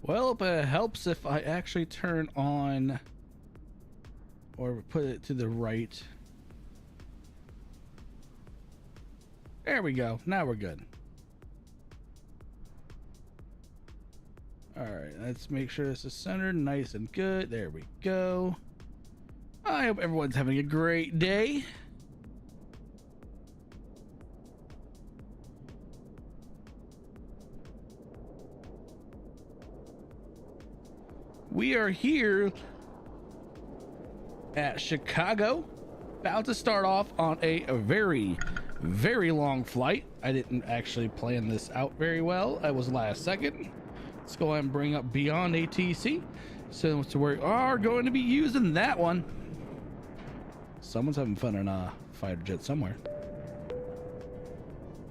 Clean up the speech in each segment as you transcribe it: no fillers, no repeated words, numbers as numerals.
Well, but it helps if I actually turn on or put it to the right. There we go. Now we're good. All right, let's make sure this is centered nice and good. There we go. I hope everyone's having a great day. We are here at Chicago, about to start off on a very, very long flight. I didn't actually plan this out very well. I was last second. Let's go ahead and bring up Beyond ATC. So we are going to be using that one. Someone's having fun in a fighter jet somewhere.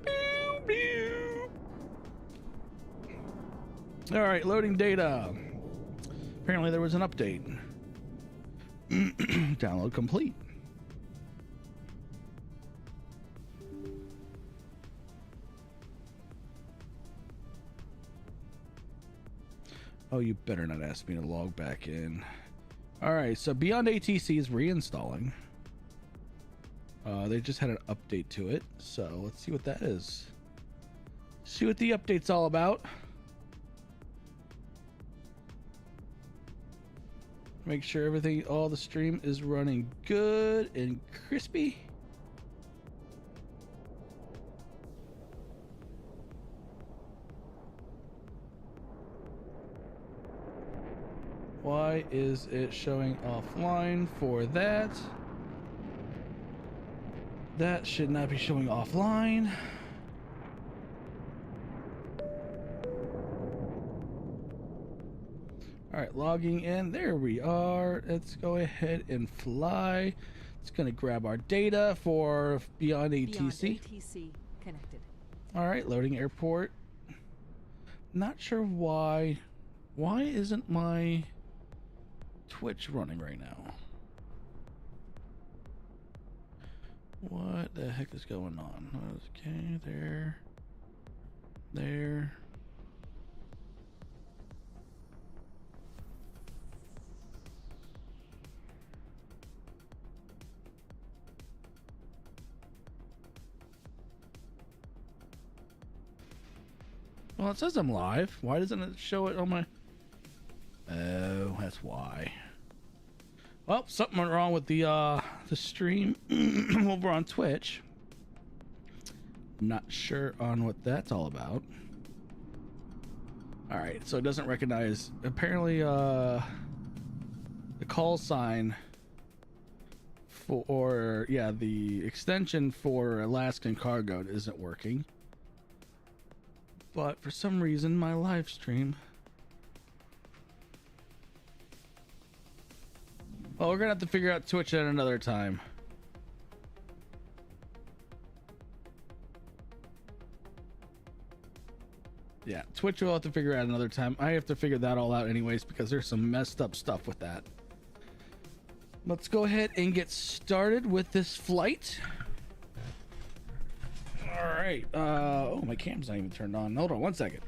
Pew, pew. All right, loading data. Apparently there was an update. Download complete. Oh, you better not ask me to log back in. All right, so Beyond ATC is reinstalling. They just had an update to it, so let's see what that is. See what the update's all about. Make sure everything, all the stream is running good and crispy. Why is it showing offline for that? That should not be showing offline. All right, logging in. There we are. Let's go ahead and fly. It's going to grab our data for Beyond ATC. Beyond ATC connected. All right, loading airport. Not sure why. Why isn't my Twitch running right now? What the heck is going on? Okay, there. Well, it says I'm live. Why doesn't it show it on my... Oh, that's why. Well, something went wrong with the stream over on Twitch. Not sure on what that's all about. All right, so it doesn't recognize... Apparently, the call sign for... Yeah, the extension for Alaskan Cargo isn't working. But for some reason, my live stream... Well, we're gonna have to figure out Twitch at another time. Yeah, Twitch we'll have to figure out another time. I have to figure that all out anyways because there's some messed up stuff with that. Let's go ahead and get started with this flight. All right. Oh, my cam's not even turned on. Hold on one second.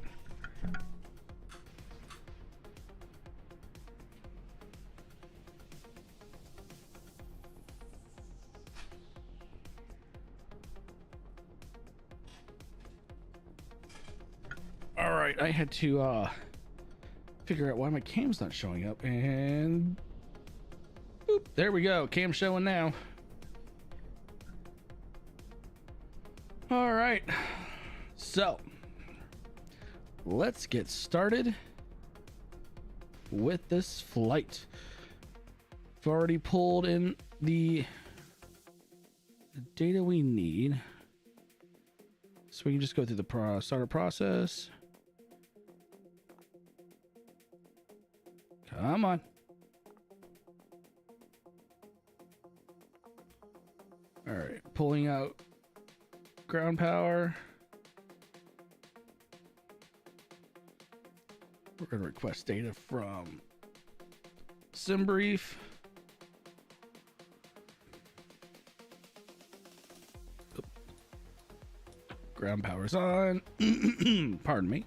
All right, I had to figure out why my cam's not showing up, and boop, there we go. Cam's showing now. All right, so let's get started with this flight. I've already pulled in the data we need, so we can just go through the startup process. Come on. All right, pulling out ground power. We're going to request data from SimBrief. Ground power's on. Pardon me.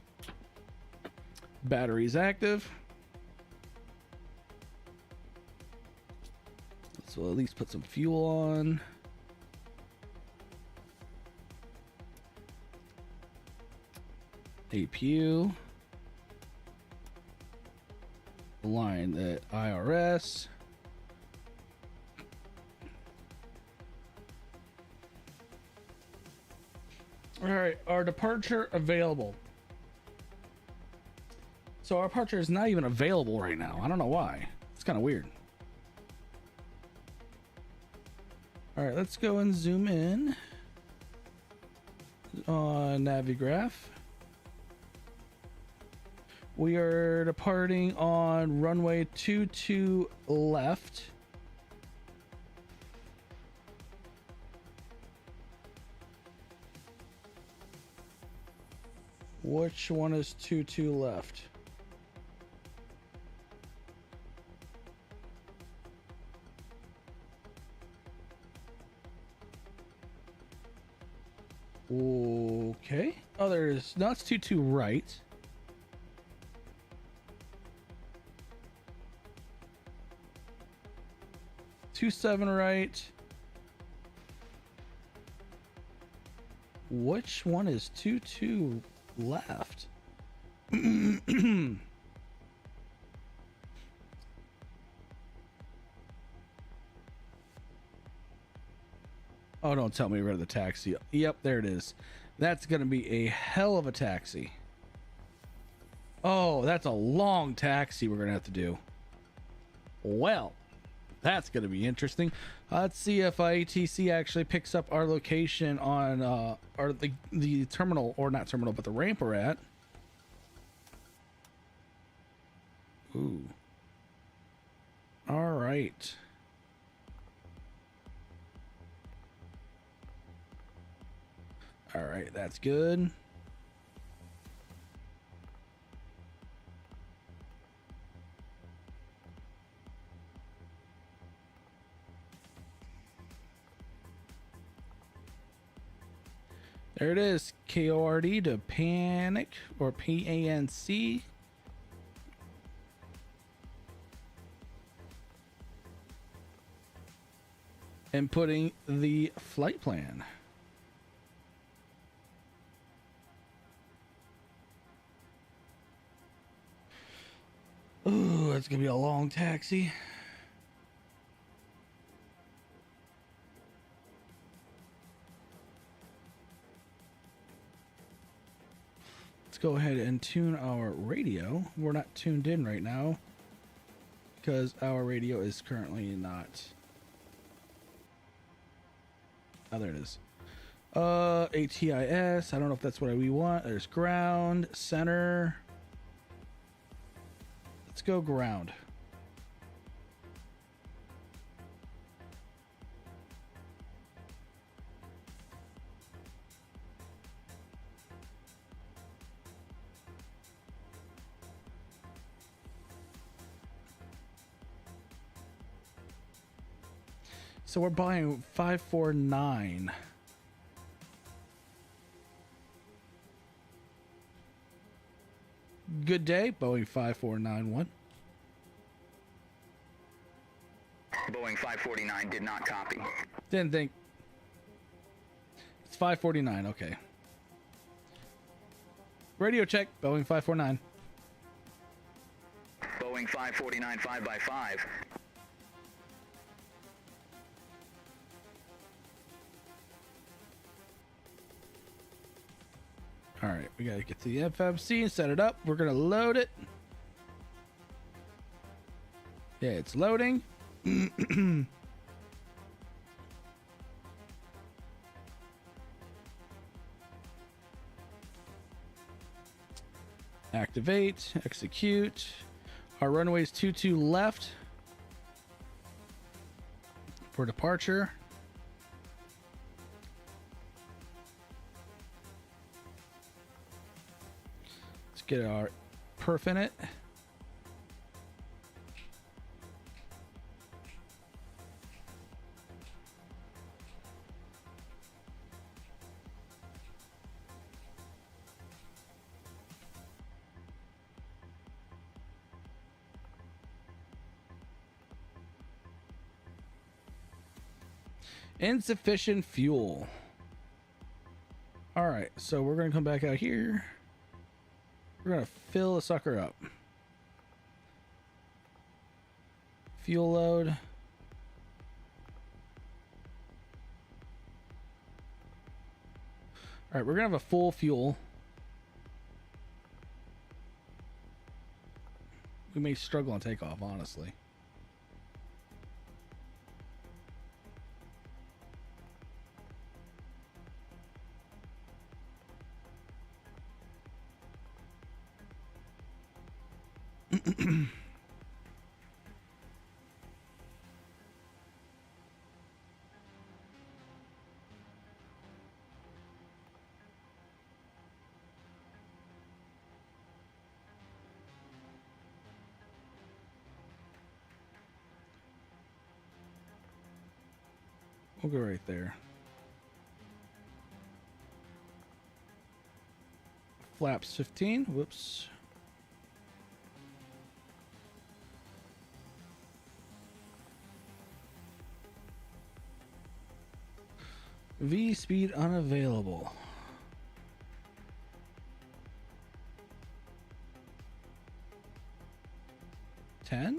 Batteries active. So we'll at least put some fuel on. APU. Align the IRS. All right, our departure available. So our departure is not even available right now. I don't know why. It's kind of weird. All right, let's go and zoom in on Navigraph. We are departing on runway 22 left. Which one is 22 left? Okay. Oh, there's no, it's 22 right. Two 7 right. Which one is 22 left? Oh, don't tell me we're at the taxi. Yep, there it is. That's gonna be a hell of a taxi. Oh, that's a long taxi we're gonna have to do. Well, that's gonna be interesting. Let's see if ATC actually picks up our location on or the terminal, or not terminal, but the ramp we're at. Ooh. All right. All right, that's good. There it is, KORD to Panc, or PANC. And putting the flight plan. Ooh, that's gonna be a long taxi. Let's go ahead and tune our radio. We're not tuned in right now because our radio is currently not. Oh, there it is. ATIS. I don't know if that's what we want. There's ground, center. Let's go ground. So we're buying 549. Good day, Boeing 5491. Boeing 549 did not copy. Didn't think. It's 549, okay. Radio check, Boeing 549. Boeing 549 5x5. All right, we gotta get to the FMC and set it up. We're gonna load it. Yeah, it's loading. Activate, execute. Our runway's 22 left for departure. Let's get our perf in it. Insufficient fuel. All right, so we're gonna come back out here. We're gonna fill the sucker up. Fuel load. All right, we're gonna have a full fuel. We may struggle on takeoff, honestly. We'll go right there. Flaps 15. Whoops. V speed unavailable. $10?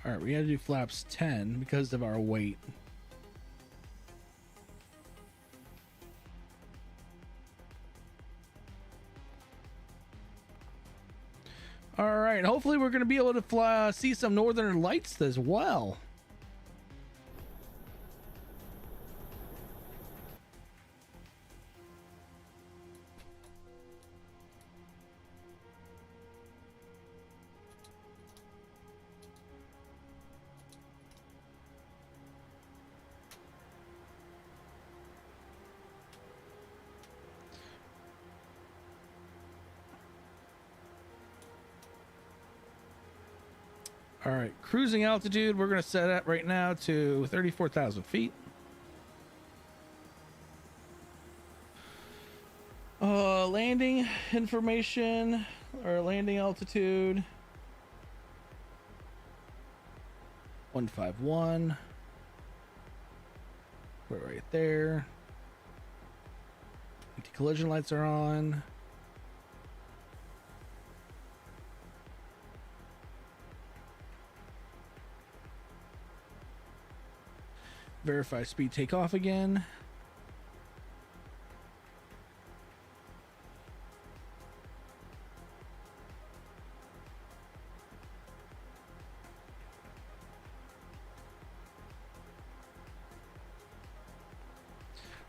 All right, we got to do flaps 10 because of our weight. All right, hopefully we're going to be able to fly, see some northern lights as well. All right, cruising altitude, we're going to set that right now to 34,000 feet. Landing information, or landing altitude, 151. Put it right there. Anti-collision lights are on. Verify speed takeoff again.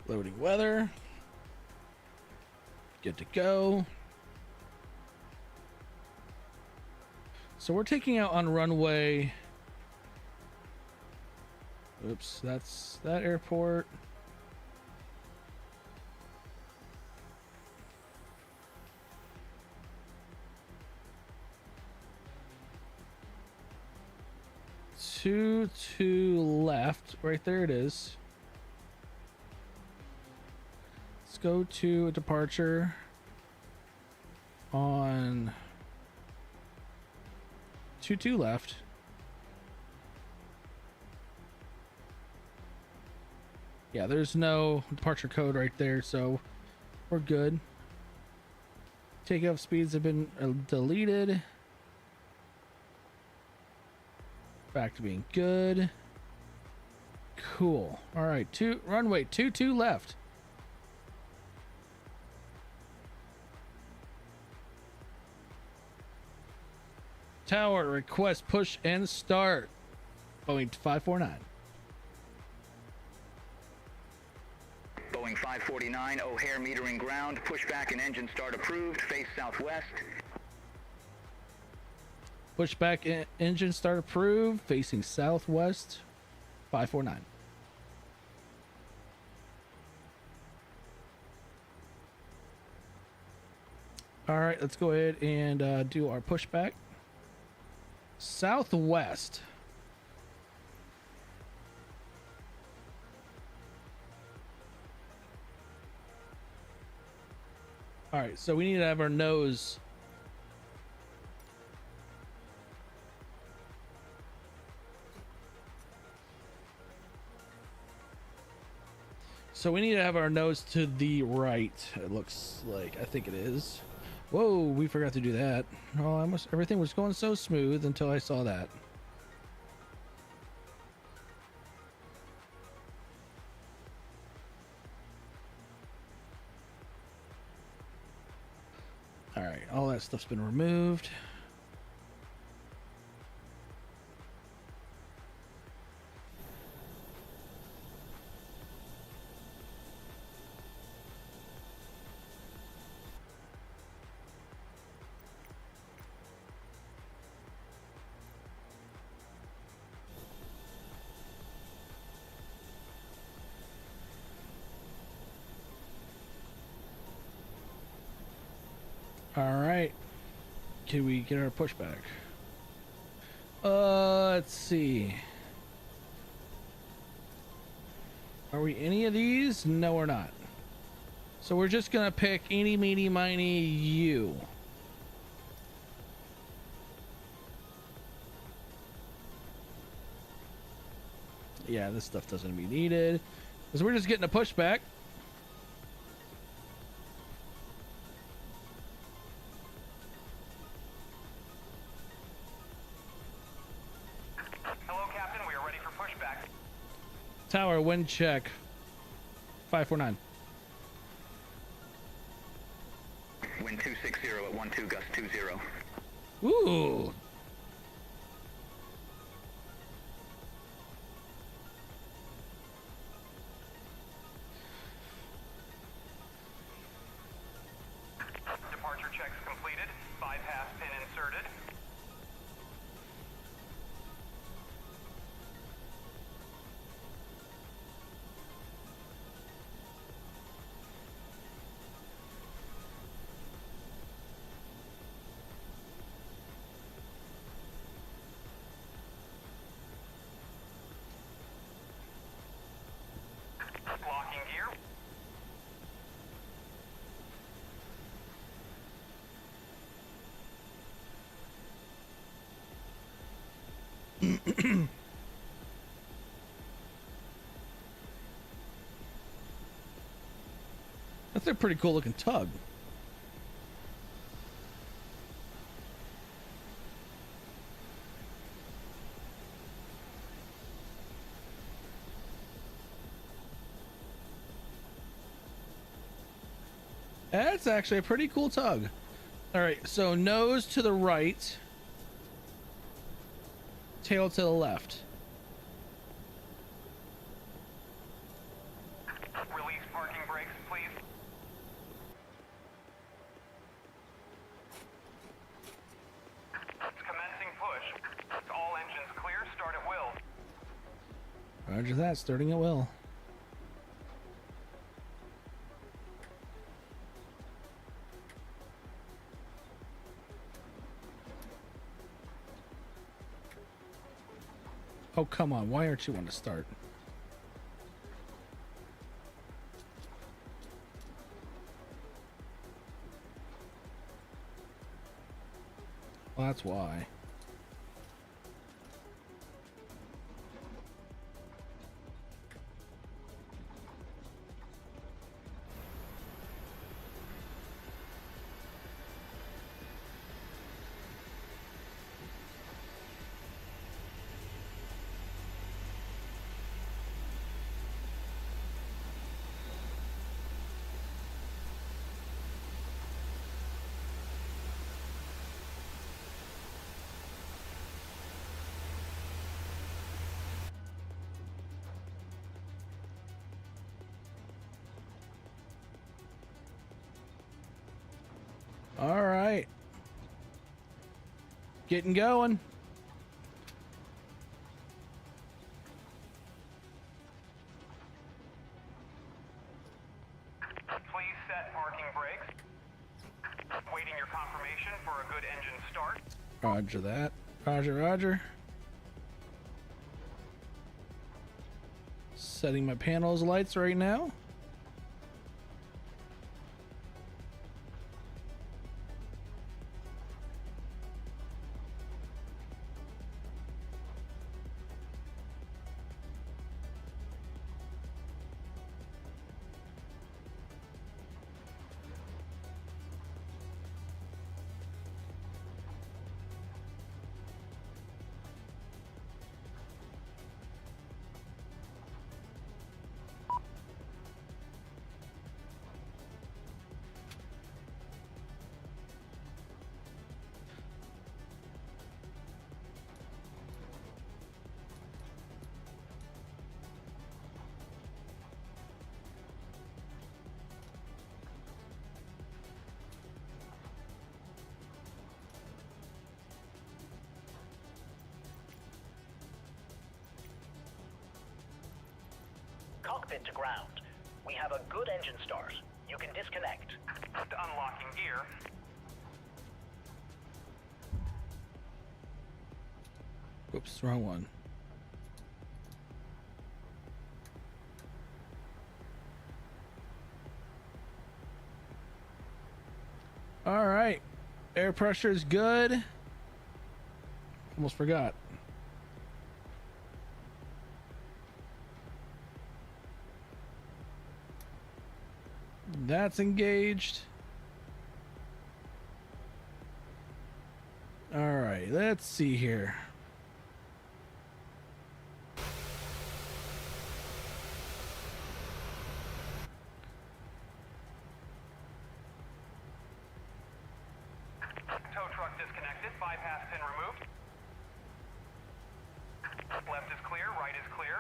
Loading weather. Good to go. So we're taking out on runway. Oops, that's that airport. Two to left. Right there it is. Let's go to a departure on 2 left. Yeah, there's no departure code right there, so we're good. Takeoff speeds have been deleted. Back to being good. Cool. All right, runway 2 left. Tower, request push and start. Boeing 549. Boeing 549, O'Hare metering ground, pushback and engine start approved, face southwest. Pushback engine start approved, facing southwest, 549. All right, let's go ahead and do our pushback. Southwest. All right, so we need to have our nose. So we need to have our nose to the right. It looks like, I think it is. Whoa, we forgot to do that. Oh, everything was going so smooth until I saw that. All right, all that stuff's been removed. All right, can we get our pushback? Let's see. Are we any of these? No, we're not. So we're just gonna pick eeny, meeny, miny, you. Yeah, this stuff doesn't be needed because we're just getting a pushback. Tower, wind check. 549. Wind 260 at 12, gust 20. Ooh. Departure checks completed. Bypass pin inserted. Locking gear. That's a pretty cool looking tug. That's actually a pretty cool tug. All right, so nose to the right, tail to the left. Release parking brakes, please. Commencing push. All engines clear. Start at will. Roger that, starting at will. Oh, come on. Why aren't you want to start? Well, that's why. All right. Getting going. Please set parking brakes. Waiting your confirmation for a good engine start. Roger that. Roger, roger. Setting my panels lights right now. cockpit to ground. We have a good engine start. You can disconnect. Unlocking gear. Oops, wrong one. All right, air pressure is good. Almost forgot. That's engaged. All right, let's see here. Tow truck disconnected. Bypass pin removed. Left is clear. Right is clear.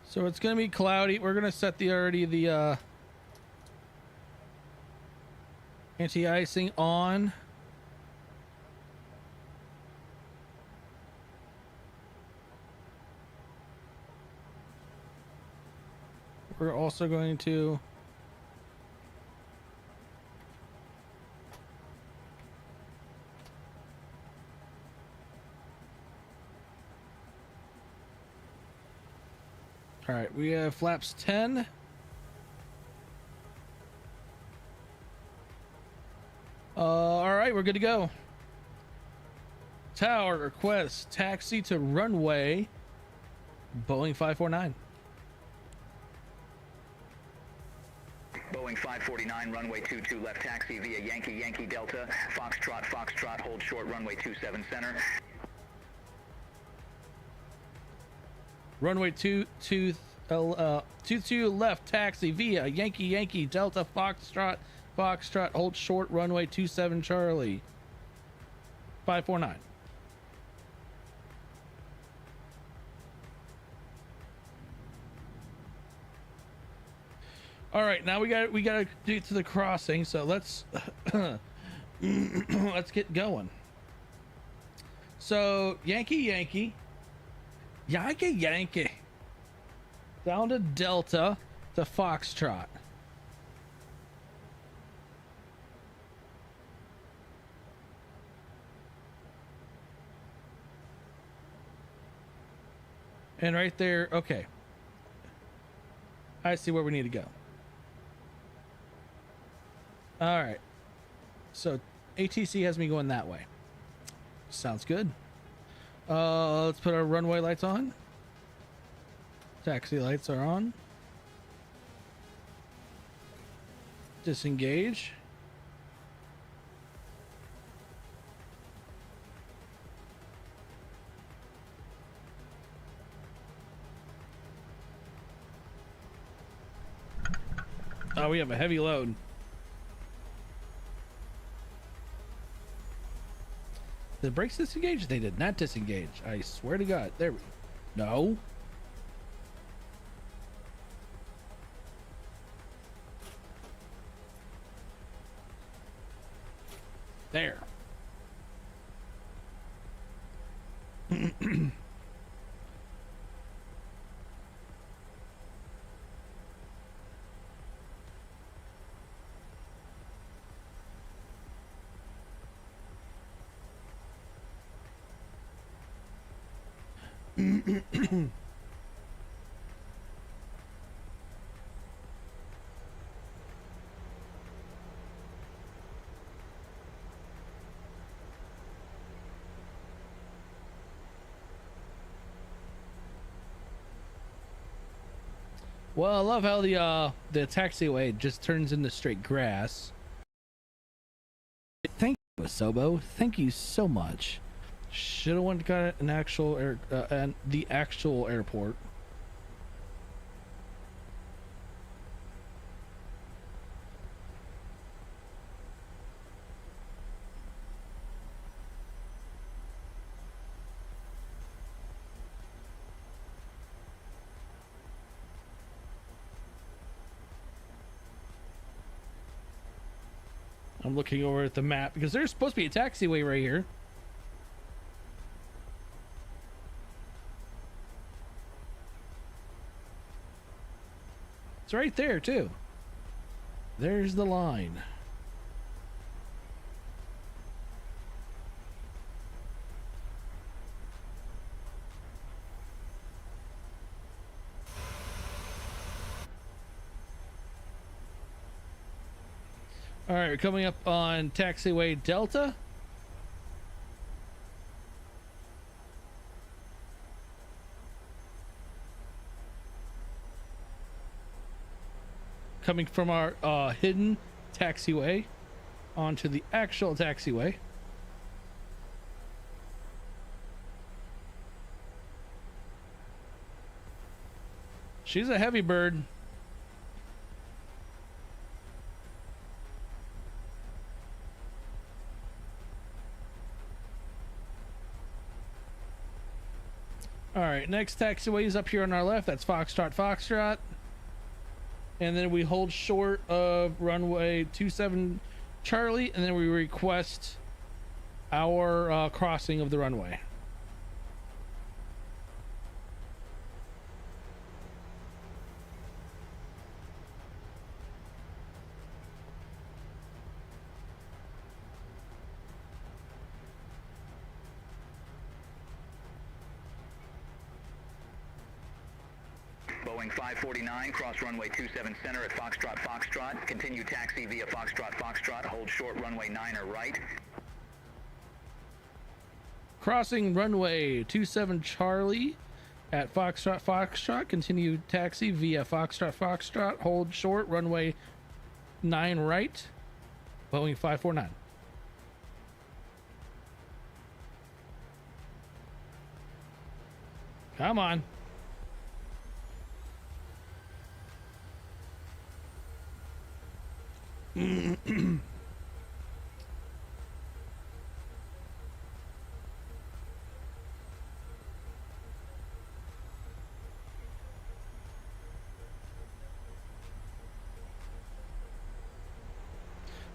So it's gonna be cloudy. We're gonna set the anti-icing on. We're also going to all right, we have flaps 10. All right, we're good to go. Tower request taxi to runway Boeing 549. Boeing 549, runway 22 left taxi via Yankee Yankee Delta, Foxtrot Foxtrot, hold short runway 27 center. Runway 22 left taxi via Yankee Yankee Delta Foxtrot Foxtrot, hold short runway 27 Charlie. 549. All right, now we got to do to the crossing, so let's let's get going. So Yankee Yankee down to Delta to Foxtrot. And right there, okay. I see where we need to go. All right. So ATC has me going that way. Sounds good. Let's put our runway lights on. Taxi lights are on. Disengage. Oh, we have a heavy load. The brakes disengaged? They did not disengage. I swear to God. There we go. No. There. Well, I love how the taxiway just turns into straight grass. Thank you, Sobo. Thank you so much. Should have went to got an actual the actual airport. I'm looking over at the map because there's supposed to be a taxiway right here. It's right there too. There's the line. All right, we're coming up on taxiway Delta. Coming from our hidden taxiway onto the actual taxiway. She's a heavy bird. All right, next taxiway is up here on our left. That's Foxtrot, Foxtrot. And then we hold short of runway 27 Charlie, and then we request our crossing of the runway. Boeing 549, cross runway 27 center at Foxtrot, Foxtrot. Continue taxi via Foxtrot, Foxtrot. Hold short runway 9 or right. Crossing runway 27 Charlie at Foxtrot, Foxtrot. Continue taxi via Foxtrot, Foxtrot. Hold short runway 9 right. Boeing 549. Come on.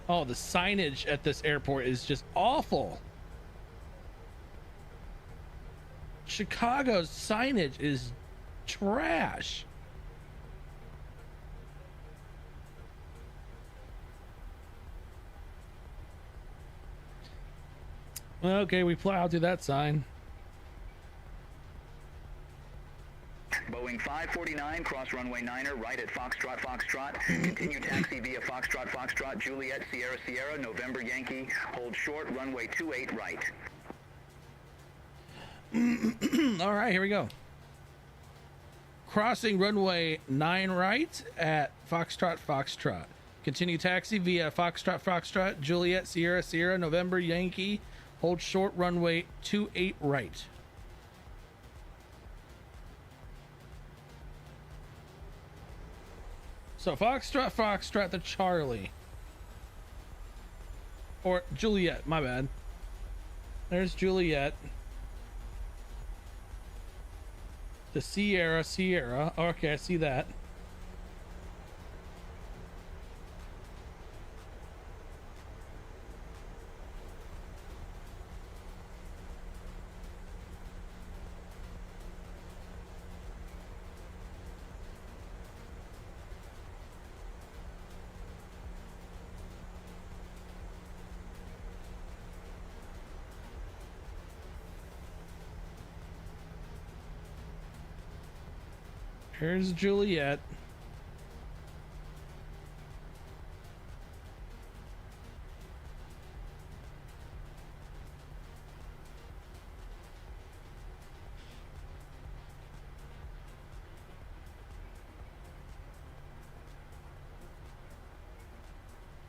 Oh, the signage at this airport is just awful. Chicago's signage is trash. Okay, we plow through that sign. Boeing 549, cross runway 9er, right at Foxtrot, Foxtrot. Continue taxi via Foxtrot, Foxtrot, Juliet, Sierra, Sierra, November, Yankee. Hold short, runway 28 right. All right, here we go. Crossing runway 9 right at Foxtrot, Foxtrot. Continue taxi via Foxtrot, Foxtrot, Juliet, Sierra, Sierra, November, Yankee. Hold short, runway 28 right. So Foxtrot, Foxtrot to Charlie. Or Juliet, my bad. There's Juliet. To Sierra, Sierra. Okay, I see that. Here's Juliet.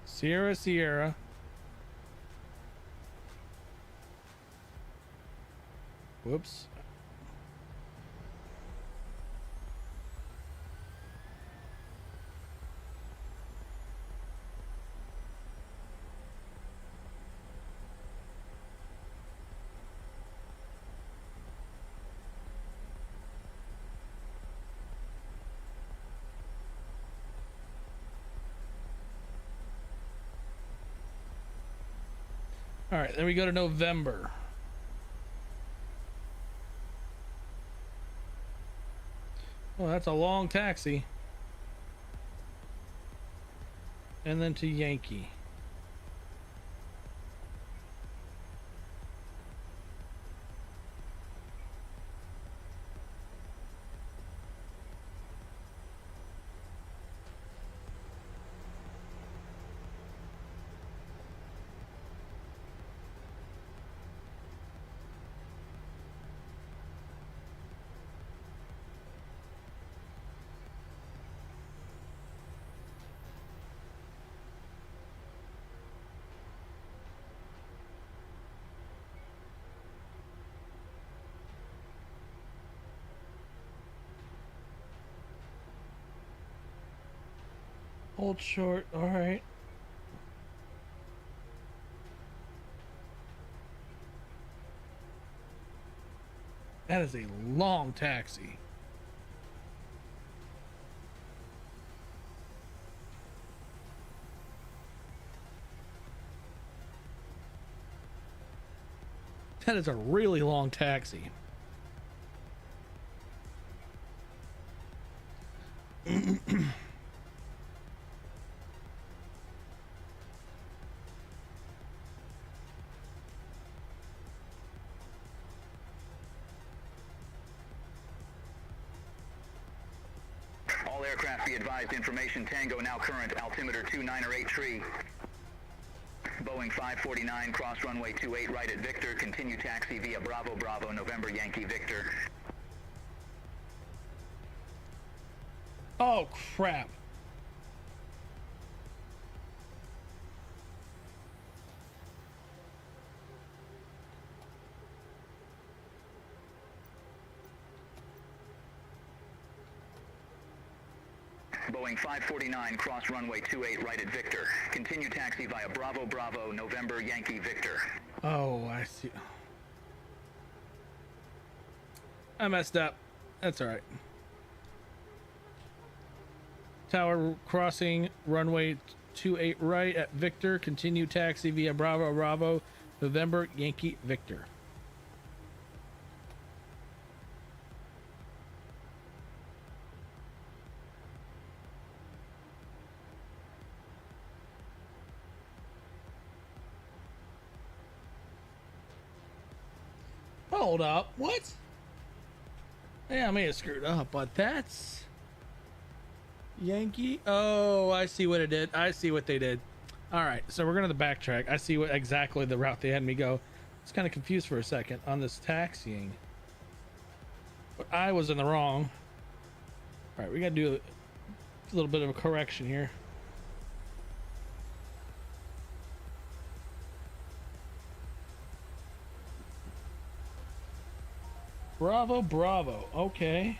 Sierra, Sierra. Whoops. All right, then we go to November. Well, that's a long taxi. And then to Yankee. Hold short, all right. That is a long taxi. That is a really long taxi. All aircraft be advised, information Tango now current, altimeter 2908 tree. Boeing 549, cross runway 28 right at Victor, continue taxi via Bravo Bravo, November Yankee Victor. Oh, crap. Boeing 549, cross runway 28 right at Victor. Continue taxi via Bravo Bravo, November Yankee Victor. Oh, I see. I messed up. That's all right. Tower crossing runway 28 right at Victor. Continue taxi via Bravo Bravo, November Yankee Victor. Hold up, what? Yeah, I may have screwed up, but that's Yankee. Oh, I see what it did. I see what they did. All right, so we're gonna backtrack. I see what exactly the route they had me go. I was kind of confused for a second on this taxiing, but I was in the wrong. All right, we gotta do a little bit of a correction here. Bravo, Bravo. Okay.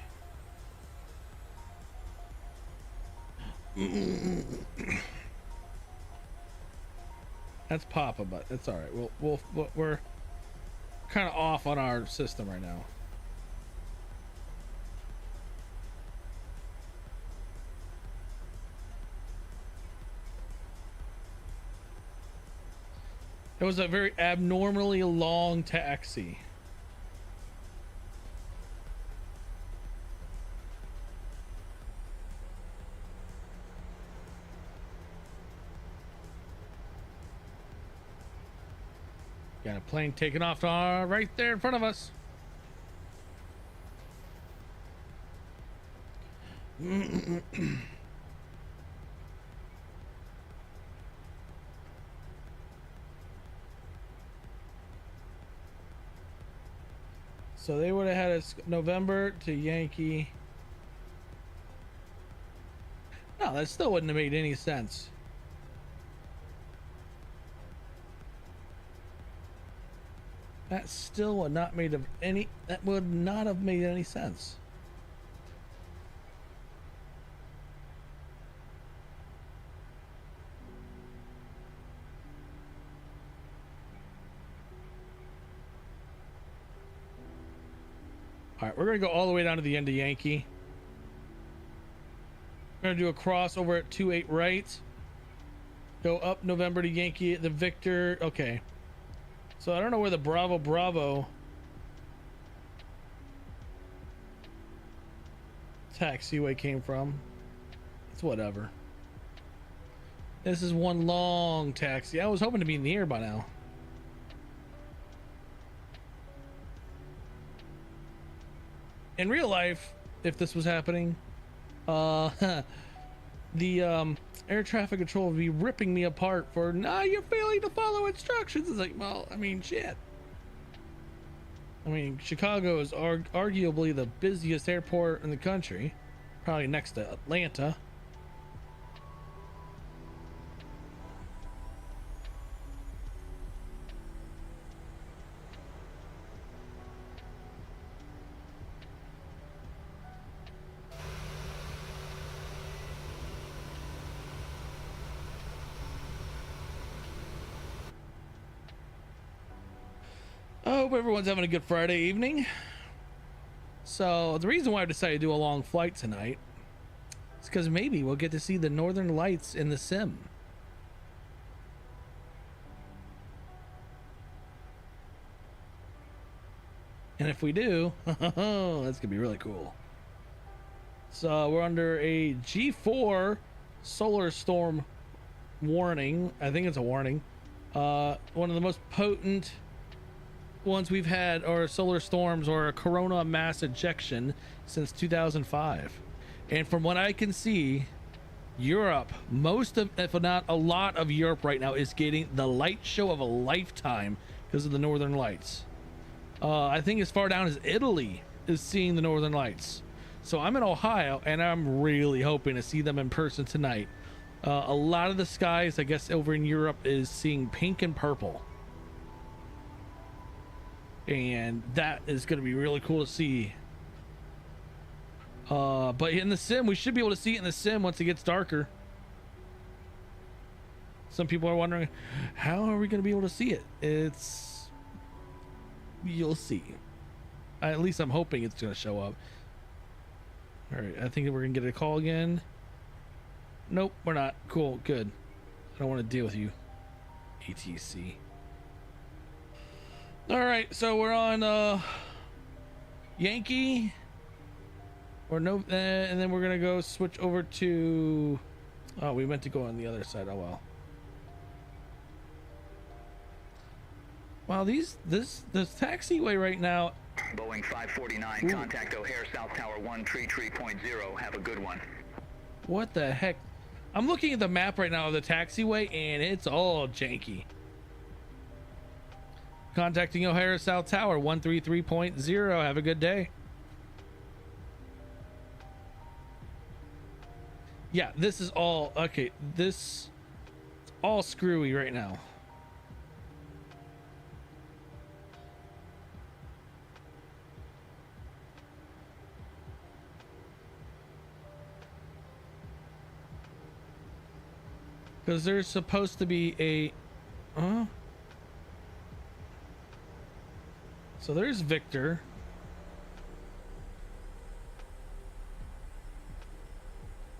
That's Papa, but that's all right. We're kind of off on our system right now. It was a very abnormally long taxi. Got a plane taking off right there in front of us. So they would have had us November to Yankee. No, that still wouldn't have made any sense. That still would not made of any. That would not have made any sense. All right, we're gonna go all the way down to the end of Yankee. We're gonna do a crossover at 28 right. Go up November to Yankee at the Victor. Okay. So I don't know where the Bravo Bravo taxiway came from. It's whatever. This is one long taxi. I was hoping to be in the air by now. In real life, if this was happening, the air traffic control would be ripping me apart for, nah, you're failing to follow instructions. It's like, well, I mean, shit. I mean, Chicago is arguably the busiest airport in the country, probably next to Atlanta. I hope everyone's having a good Friday evening. So the reason why I decided to do a long flight tonight is because maybe we'll get to see the Northern Lights in the sim. And if we do, that's gonna be really cool. So we're under a G4 solar storm warning. I think it's a warning. One of the most potent ones we've had are solar storms or a corona mass ejection since 2005. And from what I can see, Europe, most of, if not a lot of Europe right now, is getting the light show of a lifetime because of the Northern Lights. I think as far down as Italy is seeing the Northern Lights. So I'm in Ohio and I'm really hoping to see them in person tonight. A lot of the skies, I guess, over in Europe is seeing pink and purple. And that is going to be really cool to see. But in the sim, we should be able to see it in the sim once it gets darker. Some people are wondering, how are we going to be able to see it? You'll see. At least I'm hoping it's going to show up. All right, I think we're going to get a call again. Nope, we're not. Cool, good. I don't want to deal with you, ATC. All right, so we're on Yankee, or no, and then we're gonna go switch over to. Oh, we meant to go on the other side. Oh well. Wow, this taxiway right now. Boeing 549, contact O'Hare South Tower 133.0. Have a good one. What the heck? I'm looking at the map right now of the taxiway, and it's all janky. Contacting O'Hare South Tower 133.0. Have a good day. Yeah, this is all okay. This is all screwy right now. Because there's supposed to be a so there's Victor.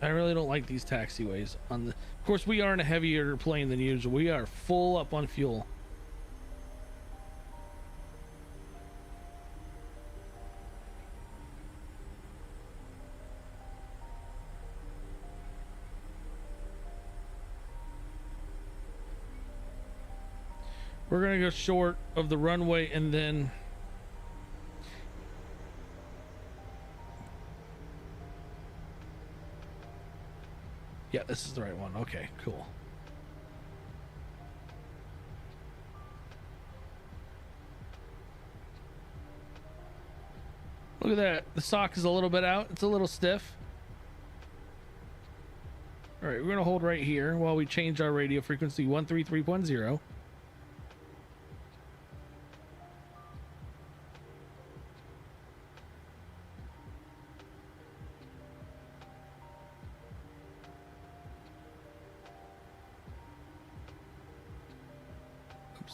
I really don't like these taxiways. Of course, we are in a heavier plane than usual. We are full up on fuel. We're gonna go short of the runway and then yeah, this is the right one. Okay, cool. Look at that. The sock is a little bit out. It's a little stiff. All right, we're gonna hold right here while we change our radio frequency 133.0.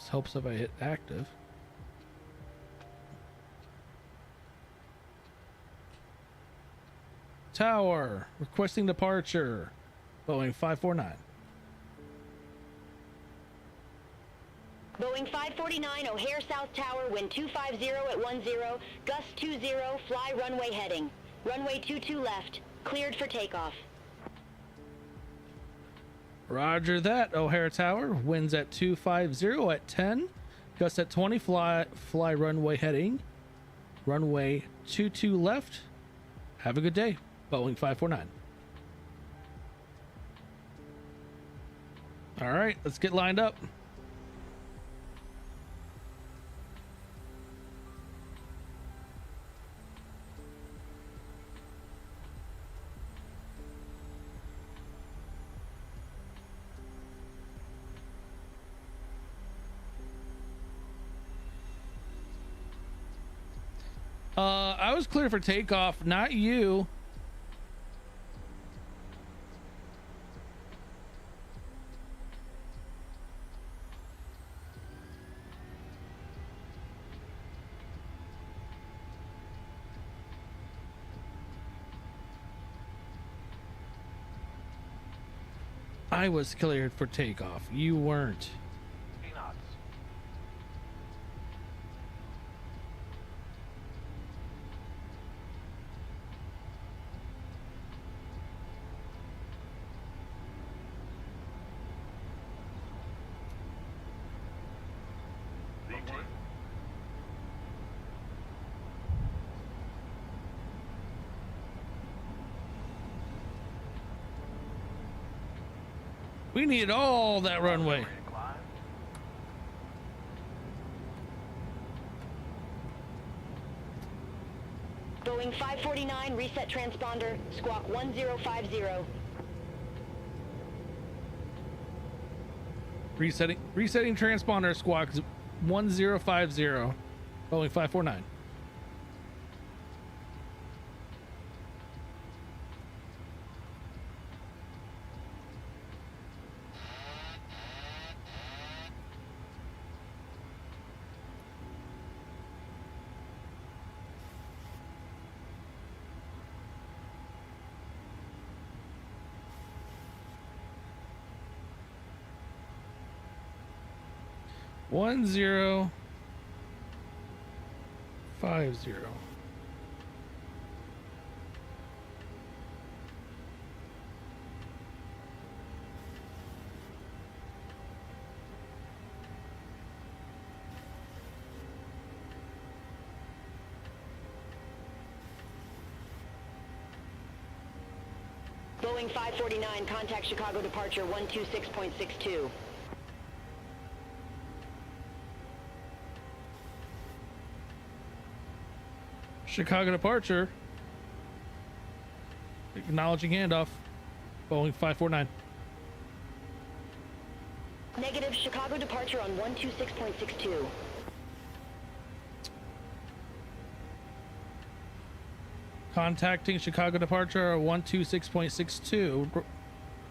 Helps if I hit active. Tower requesting departure. Boeing 549. Boeing 549 O'Hare South Tower, wind 250 at 10, gust 20, fly runway heading. Runway 22 left, cleared for takeoff. Roger that, O'Hare Tower. Winds at 250 at 10. Gust at 20. Fly runway heading. Runway 22 left. Have a good day. Boeing 549. All right, let's get lined up. I was clear for takeoff, not you. I was cleared for takeoff. You weren't. Knots. We need all that runway. Boeing 549, reset transponder, squawk 1050. Resetting transponder, squawk 1050. Boeing 549. One 0 5 0. Boeing 549, contact Chicago departure 126.62. Chicago departure. Acknowledging handoff. Boeing 549. Negative, Chicago departure on 126.62. Contacting Chicago departure 126.62.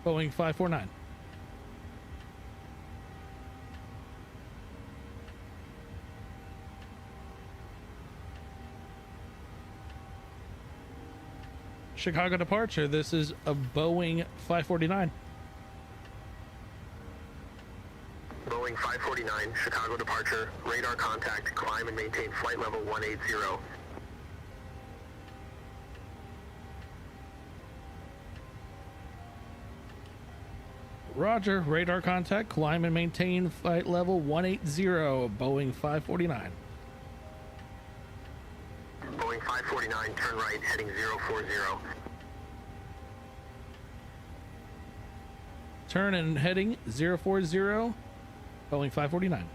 Boeing 549. Chicago departure. This is a Boeing 549. Boeing 549, Chicago departure, radar contact, climb and maintain flight level 180. Roger, radar contact, climb and maintain flight level 180, Boeing 549. Boeing 549, turn right, heading 040. Turn and heading 040, Boeing 549.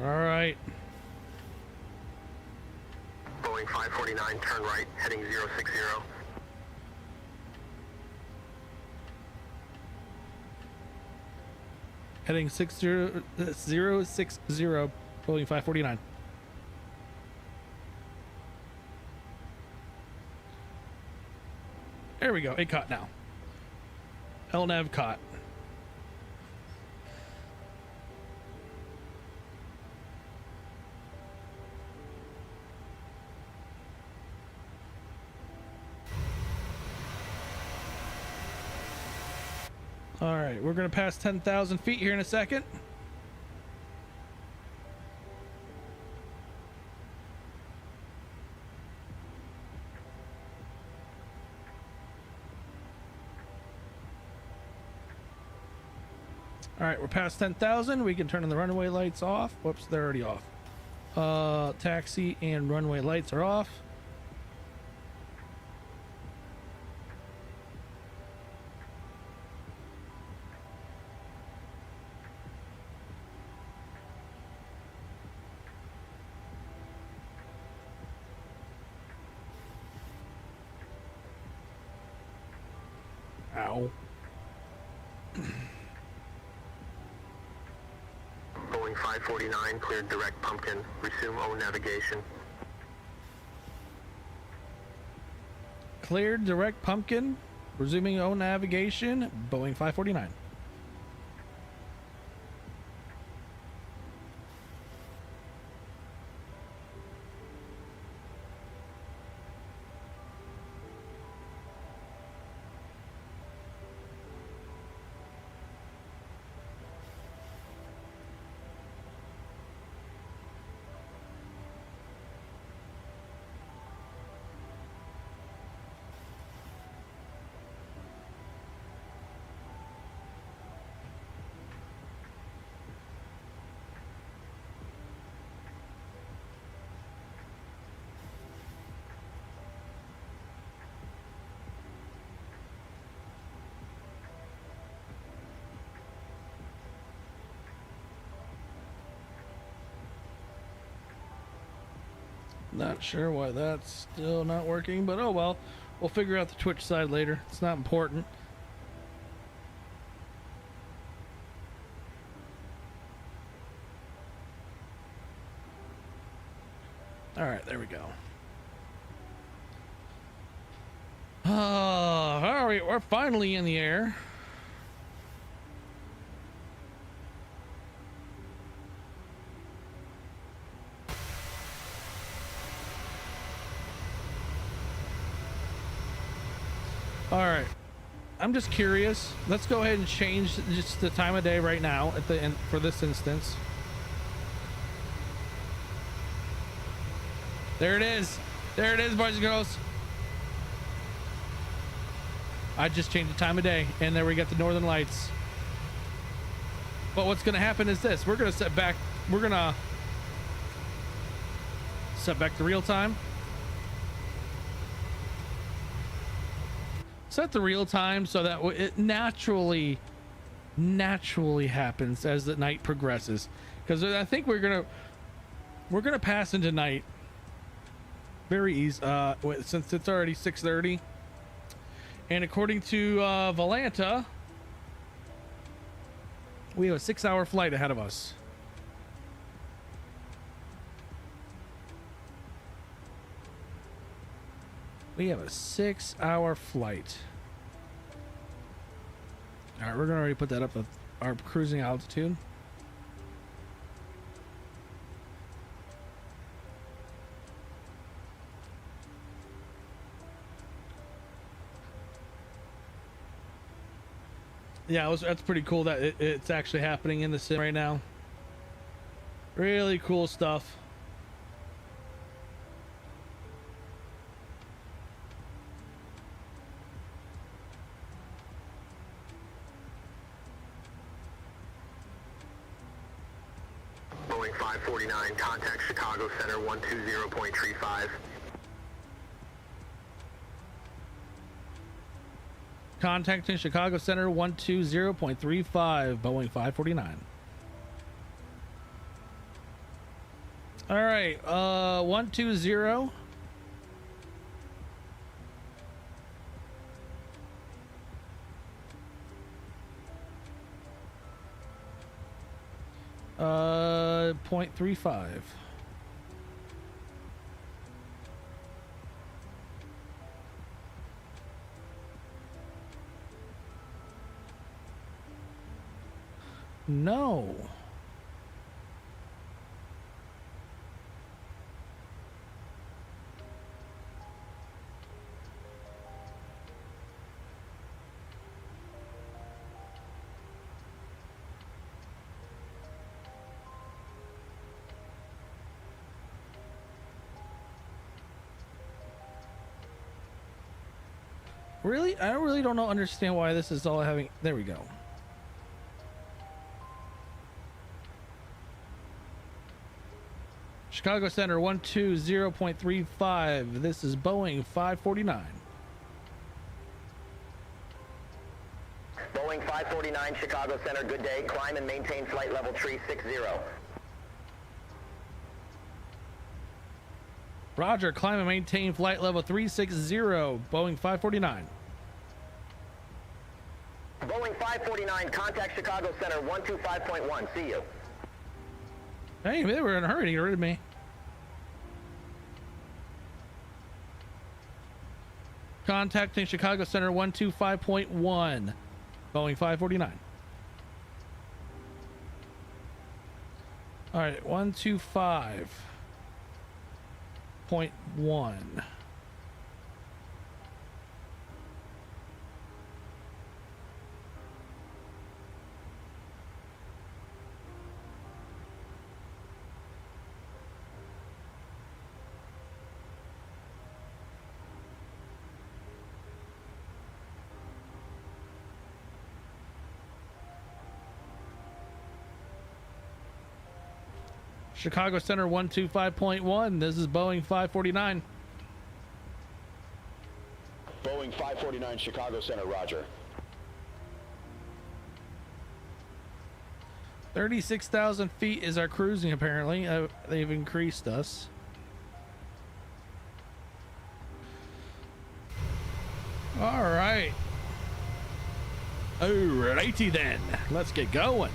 All right. Boeing 549, turn right, heading 060. Heading 060, Boeing 549. There we go. It caught now. LNAV caught. All right, we're going to pass 10,000 feet here in a second. All right, we're past 10,000. We can turn the runway lights off. Whoops, they're already off. Taxi and runway lights are off. Ow. Boeing 549 cleared direct Pumpkin. Resume O navigation. Cleared direct Pumpkin. Resuming O navigation. Boeing 549. Not sure why that's still not working, but oh well. We'll figure out the Twitch side later. It's not important. All right, there we go. All right, we're finally in the air. All right, I'm just curious. Let's go ahead and change just the time of day right now at the end for this instance. There it is. There it is, boys and girls. I just changed the time of day, and there we got the northern lights. But what's going to happen is this. We're going to set back. We're going to set back to real time. Set the real time so that it naturally happens as the night progresses, because I think we're gonna pass into night very easy since it's already 6:30, and according to Volanta, we have a 6-hour flight ahead of us. We have a 6-hour flight. All right, we're gonna already put that up with our cruising altitude. Yeah, that's pretty cool that it's actually happening in the sim right now. Really cool stuff. Boeing 549, contact Chicago Center 120.35. Contacting Chicago Center 120.35, Boeing 549. All right, 120. .35. No. Really? I really don't understand why this is all having... There we go. Chicago Center 120.35. This is Boeing 549. Boeing 549, Chicago Center, good day. Climb and maintain flight level 360. Roger, climb and maintain flight level 360, Boeing 549. Boeing 549, contact Chicago Center 125.1. See you. Hey, they were in a hurry to get rid of me. Contacting Chicago Center 125.1, Boeing 549. All right, 125.1. Chicago Center 125.1. This is Boeing 549. Boeing 549, Chicago Center, roger. 36,000 feet is our cruising, apparently. They've increased us. All right. Alrighty then. Let's get going.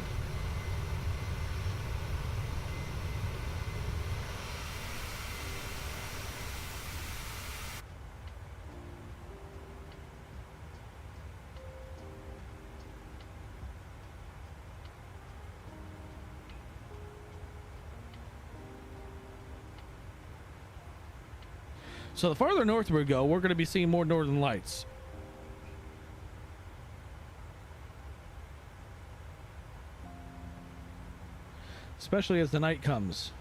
So the farther north we go, we're going to be seeing more northern lights. Especially as the night comes.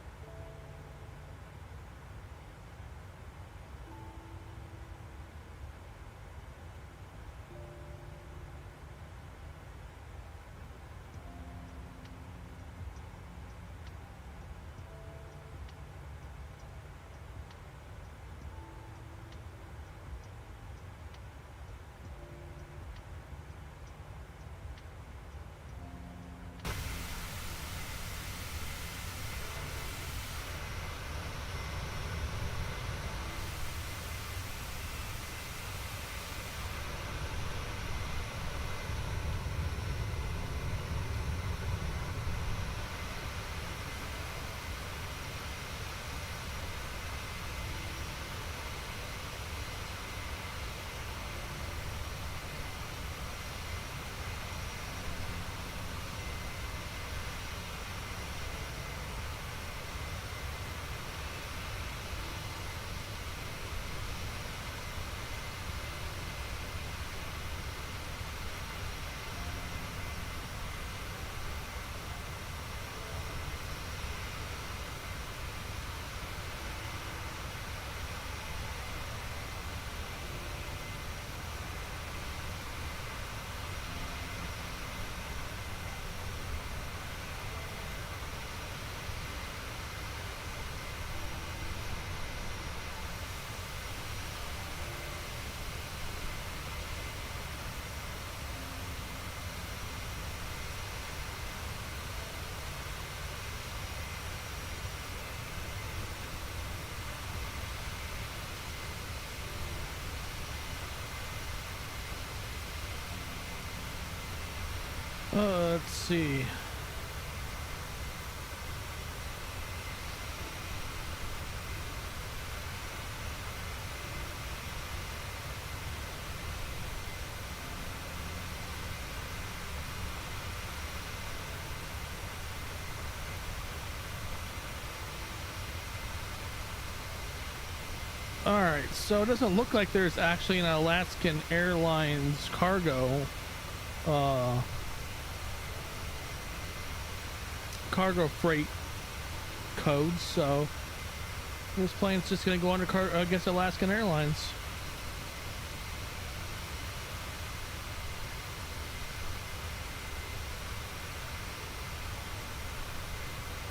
Let's see. All right, so it doesn't look like there's actually an Alaskan Airlines cargo freight code, so this plane's just gonna go under against Alaskan Airlines.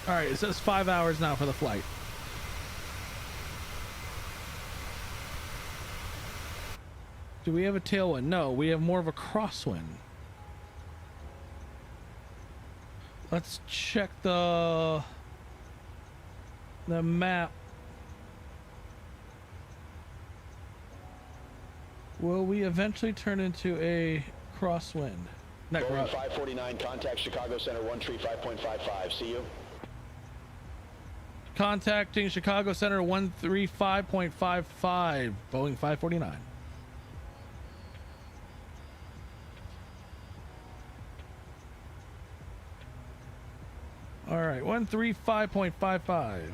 All right, it says 5 hours now for the flight. Do we have a tailwind? No, we have more of a crosswind. Let's check the map. Will we eventually turn into a crosswind? Boeing 549, contact Chicago Center 135.55. See you. Contacting Chicago Center 135.55, Boeing 549. All right, 135.55.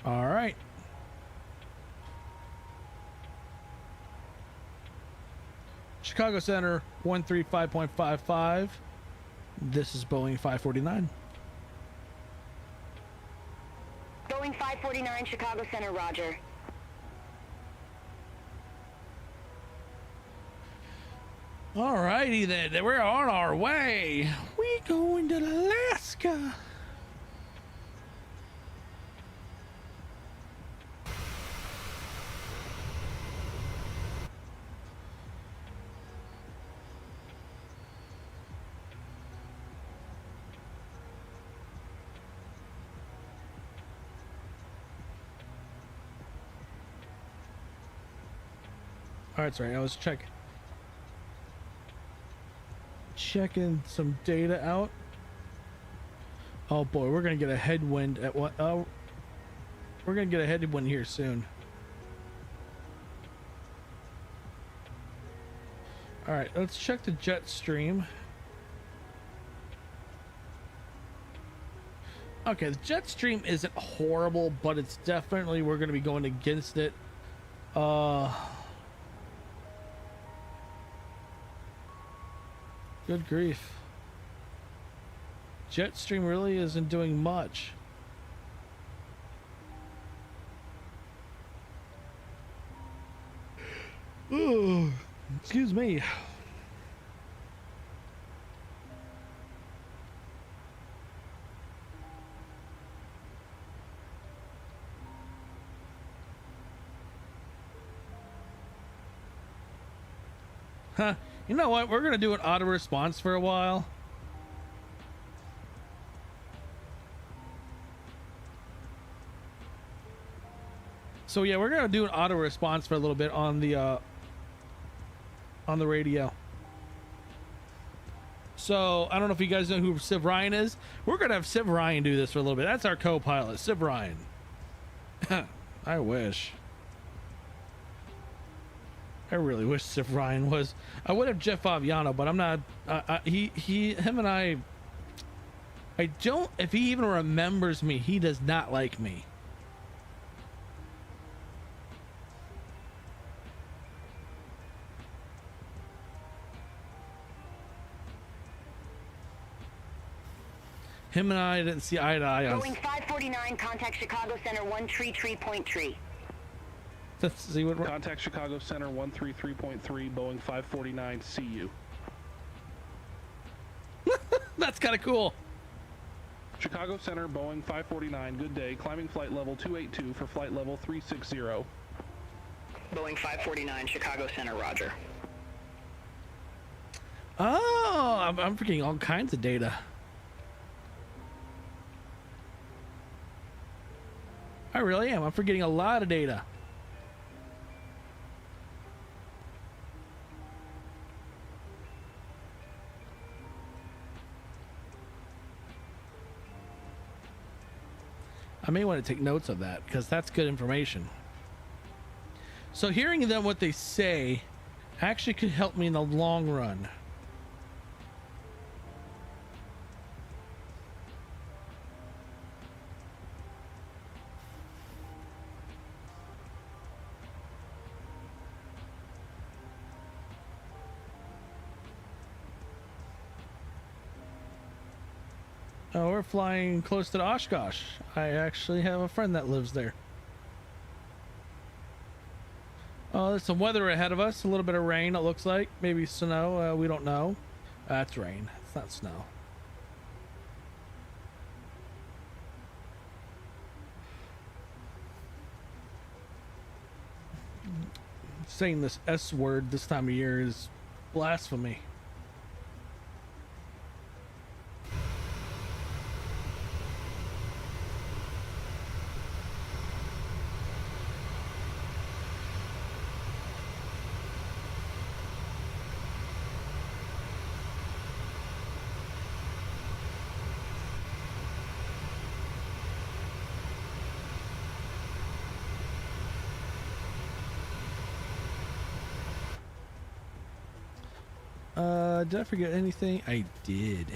All right. Chicago Center 135.55. This is Boeing 549. Boeing 549, Chicago Center, roger. All righty then, we're on our way. We going to Alaska. All right, sorry, I was checking some data out. Oh boy, we're gonna get a headwind at what? Oh, we're gonna get a headwind here soon. All right, let's check the jet stream. Okay, the jet stream isn't horrible, but it's definitely, we're gonna be going against it. Good grief. Jetstream really isn't doing much. Oh, excuse me. Huh. You know what? We're going to do an auto response for a while. So yeah, we're going to do an auto response for a little bit on the radio. So I don't know if you guys know who Civ Ryan is. We're going to have Civ Ryan do this for a little bit. That's our co-pilot, Civ Ryan. I wish. I really wish Civ Ryan was. I would have Jeff Favignano, but I'm not. Him and I don't. If he even remembers me, he does not like me. Him and I didn't see eye to eye on. Boeing 549, contact Chicago Center 133.3. Let's see what we're... Contact Chicago Center 133.3, Boeing 549, see you. That's kind of cool. Chicago Center, Boeing 549, good day. Climbing flight level 282 for flight level 360. Boeing 549, Chicago Center, roger. Oh, I'm forgetting all kinds of data. I really am. I'm forgetting a lot of data. I may want to take notes of that because that's good information. So hearing them what they say actually could help me in the long run. Oh, we're flying close to the Oshkosh. I actually have a friend that lives there. Oh, there's some weather ahead of us. A little bit of rain, it looks like. Maybe snow. We don't know. That's rain. It's not snow. Saying this S word this time of year is blasphemy. Did I forget anything? I did.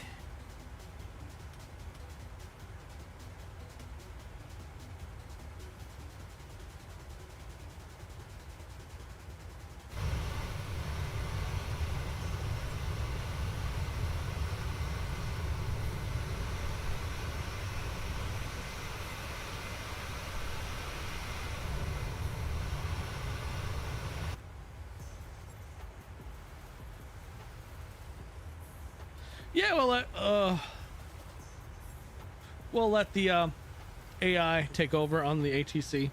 Yeah, we'll let the AI take over on the ATC.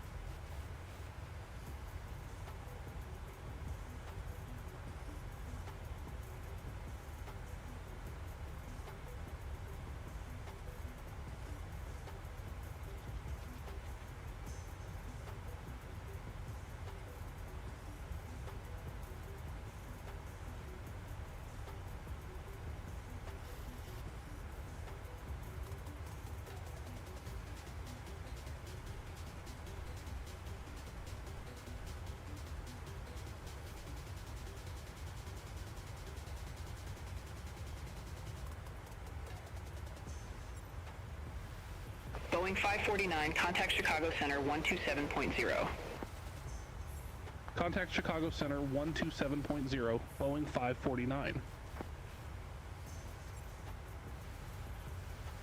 Boeing 549, contact Chicago Center 127.0. Contact Chicago Center 127.0, Boeing 549.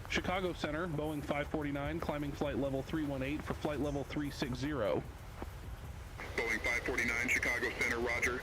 Chicago Center, Boeing 549, climbing flight level 318 for flight level 360. Boeing 549, Chicago Center, roger.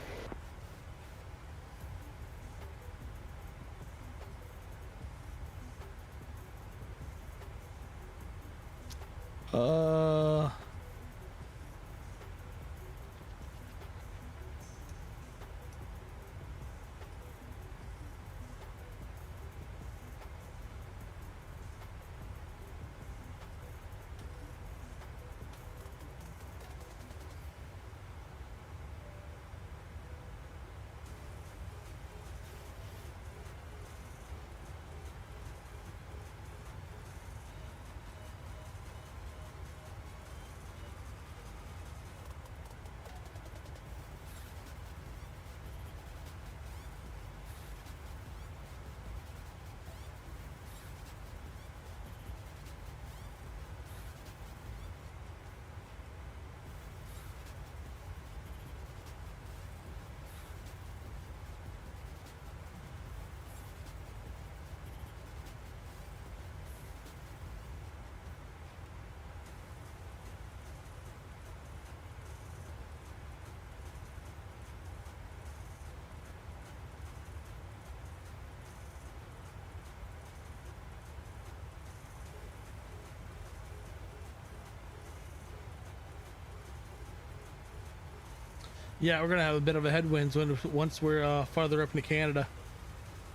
Yeah, we're gonna have a bit of a headwinds once we're farther up into Canada.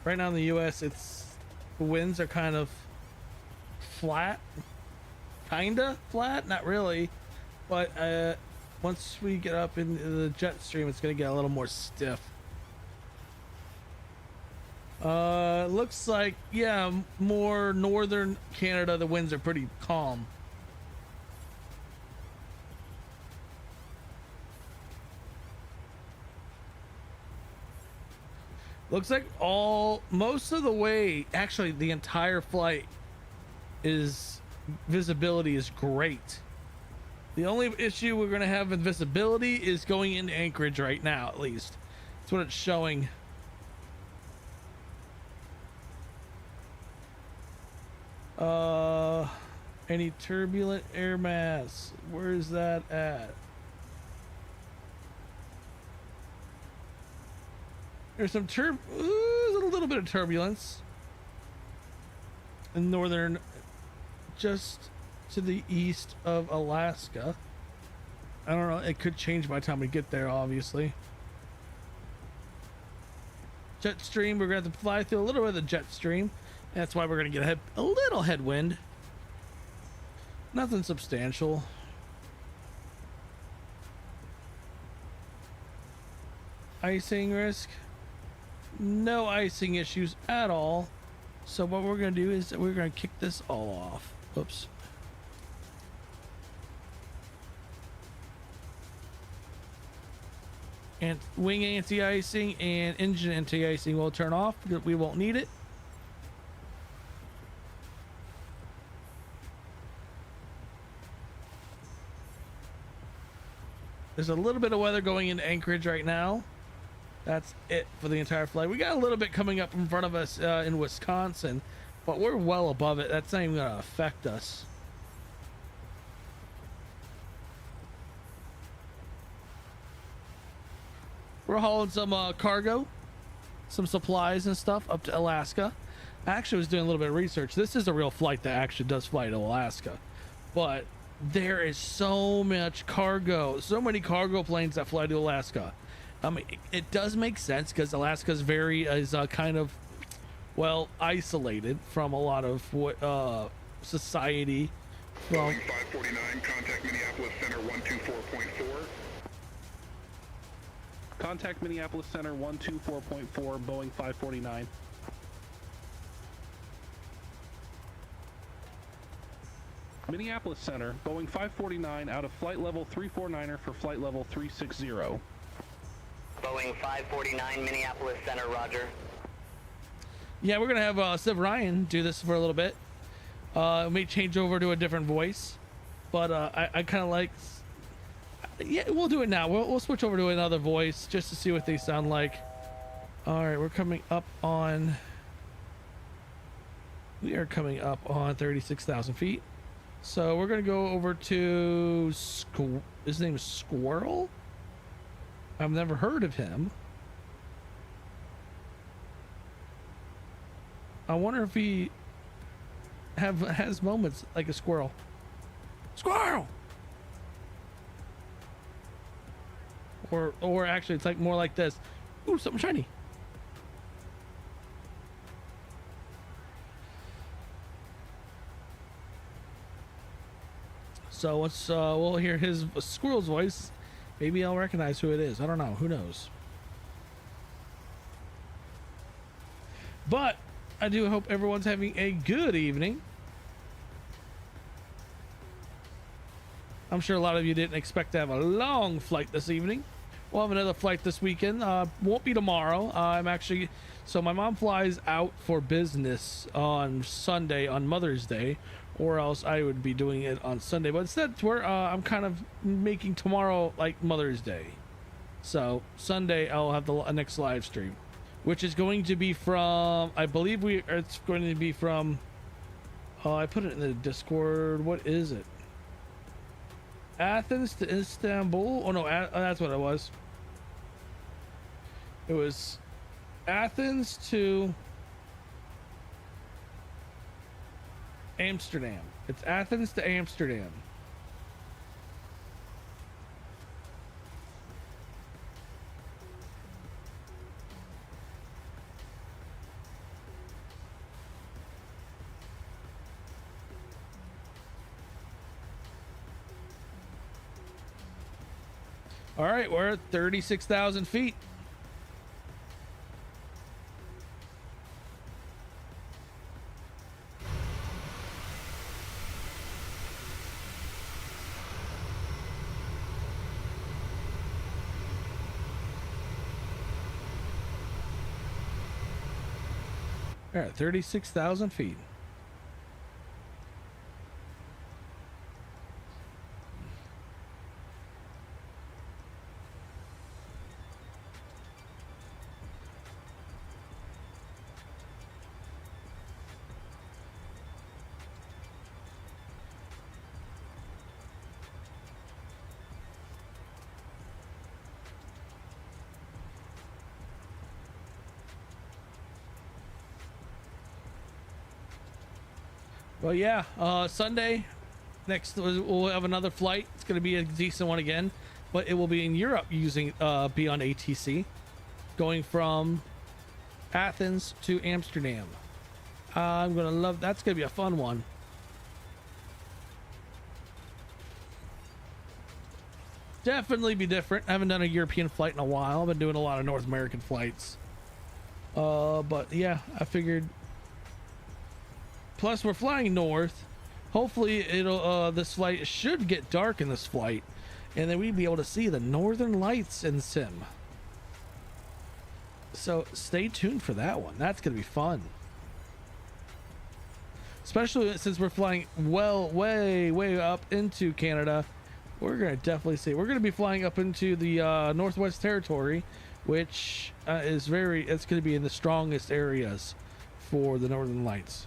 Right now in the U.S., the winds are kind of flat, kinda flat, not really, but once we get up into the jet stream, it's gonna get a little more stiff. Looks like, yeah, more northern Canada, the winds are pretty calm. Looks like most of the way, actually the entire flight is visibility is great. The only issue we're going to have with visibility is going into Anchorage right now, at least. That's what it's showing. Any turbulent air mass? Where is that at? There's some a little bit of turbulence in northern, just to the east of Alaska. I don't know, it could change by the time we get there, obviously. Jet stream, we're gonna have to fly through a little bit of the jet stream. That's why we're gonna get a little headwind. Nothing substantial. Icing risk. No icing issues at all. So what we're gonna do is we're gonna kick this all off. Oops. And wing anti-icing and engine anti-icing will turn off because we won't need it. There's a little bit of weather going into Anchorage right now. That's it for the entire flight. We got a little bit coming up in front of us in Wisconsin, but we're well above it. That's not even going to affect us. We're hauling some cargo, some supplies and stuff up to Alaska. I actually was doing a little bit of research. This is a real flight that actually does fly to Alaska, but there is so much cargo, so many cargo planes that fly to Alaska. I mean, it does make sense because Alaska is kind of, well, isolated from a lot of what society. From 549, contact Minneapolis Center 124.4. Contact Minneapolis Center 124.4, Boeing 549. Minneapolis Center, Boeing 549 out of flight level 349er for flight level 360. Boeing 549, Minneapolis Center, roger. Yeah, we're going to have Civ Ryan do this for a little bit. It may change over to a different voice, but I kind of like... Yeah, we'll do it now. We'll switch over to another voice just to see what they sound like. All right, we're coming up on... We are coming up on 36,000 feet. So we're going to go over to... His name is Squirrel? I've never heard of him. I wonder if he has moments like a squirrel. Squirrel! Or actually it's like more like this. Ooh, something shiny. So once we'll hear his squirrel's voice, maybe I'll recognize who it is. I don't know. Who knows? But I do hope everyone's having a good evening. I'm sure a lot of you didn't expect to have a long flight this evening. We'll have another flight this weekend. Won't be tomorrow. So my mom flies out for business on Sunday, on Mother's Day, or else I would be doing it on Sunday. But instead, I'm kind of making tomorrow like Mother's Day. So Sunday, I'll have the next live stream, which is going to be from, I believe it's going to be from, I put it in the Discord. What is it? Athens to Istanbul. Oh no, that's what it was. It was Athens to Amsterdam. It's Athens to Amsterdam. All right, we're at 36,000 feet. We're at 36,000 feet. Well, yeah, Sunday next we'll have another flight. It's going to be a decent one again, but it will be in Europe using be on ATC, going from Athens to Amsterdam. I'm going to love that's going to be a fun one. Definitely be different. I haven't done a European flight in a while. I've been doing a lot of North American flights. But yeah, I figured. Plus, we're flying north. Hopefully, it'll this flight should get dark in this flight, and then we'd be able to see the northern lights in sim. So stay tuned for that one. That's gonna be fun, especially since we're flying way up into Canada. We're gonna definitely see. We're gonna be flying up into the Northwest Territory, which is it's gonna be in the strongest areas for the northern lights.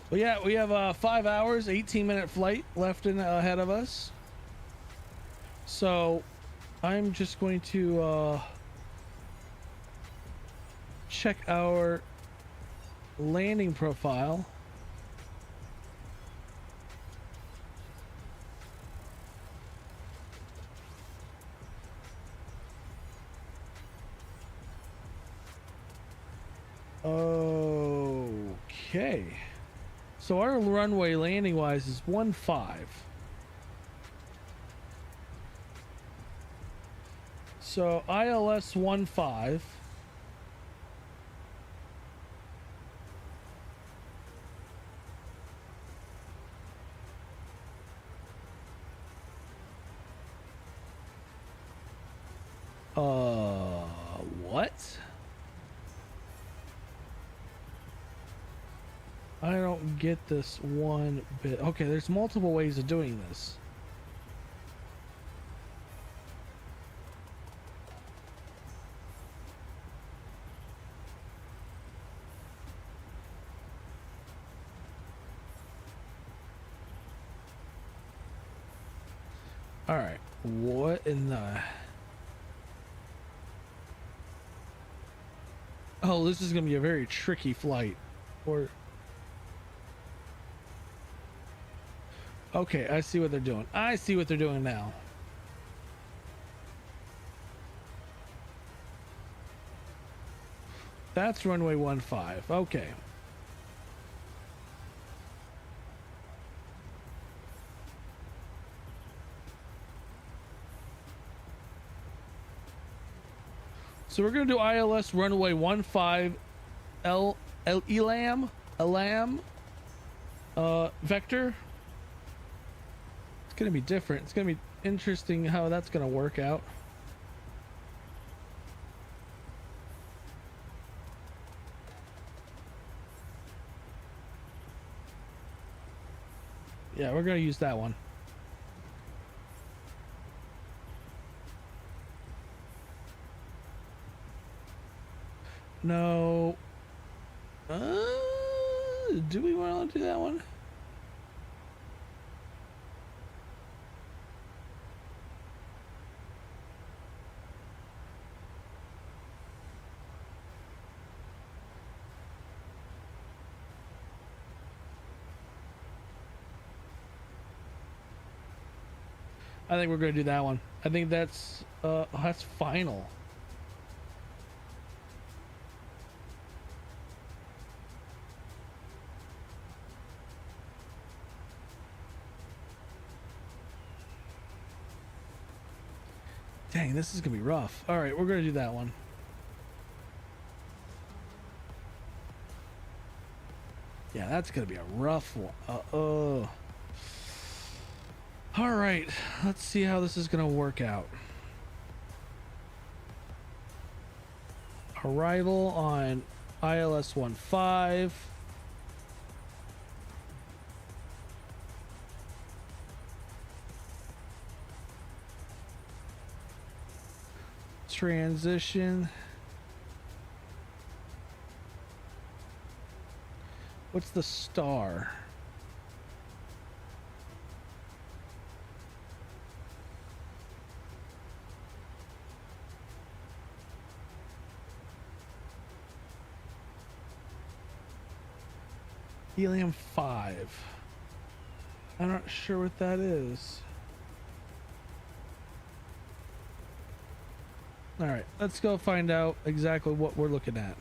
Well, yeah, we have 5 hours, 18-minute flight left ahead of us. So I'm just going to check our landing profile. Okay. So our runway landing wise is 15. So ILS 15. What? I don't get this one bit. Okay, there's multiple ways of doing this. All right, what in the... Oh, this is gonna be a very tricky flight. Or... Okay, I see what they're doing. I see what they're doing now. That's runway 15. Okay. So we're going to do ILS runway 15 ELAM vector. It's going to be different. It's going to be interesting how that's going to work out. Yeah, we're going to use that one. No. Do we want to do that one? I think we're going to do that one. I think that's final. Dang, this is gonna be rough. All right, we're gonna do that one. Yeah, that's gonna be a rough one. All right, let's see how this is gonna work out. Arrival on ILS 15. Transition. What's the star? Helium 5. I'm not sure what that is. All right, let's go find out exactly what we're looking at.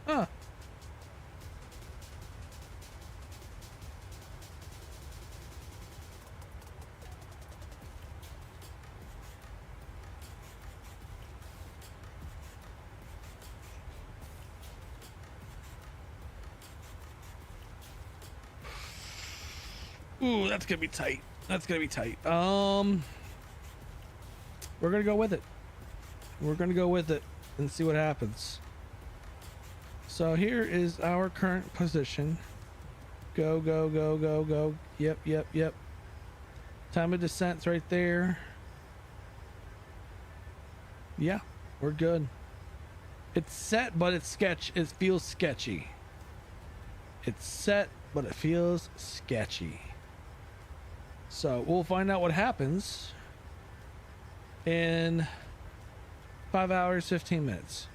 Huh. Ooh, that's gonna be tight. That's gonna be tight. We're gonna go with it. We're gonna go with it and see what happens. So here is our current position. Go, go, go, go, go. Yep, yep, yep. Time of descent's right there. Yeah, we're good. It's set, but it's sketch. It feels sketchy. It's set, but it feels sketchy. So we'll find out what happens in 5 hours, 15 minutes.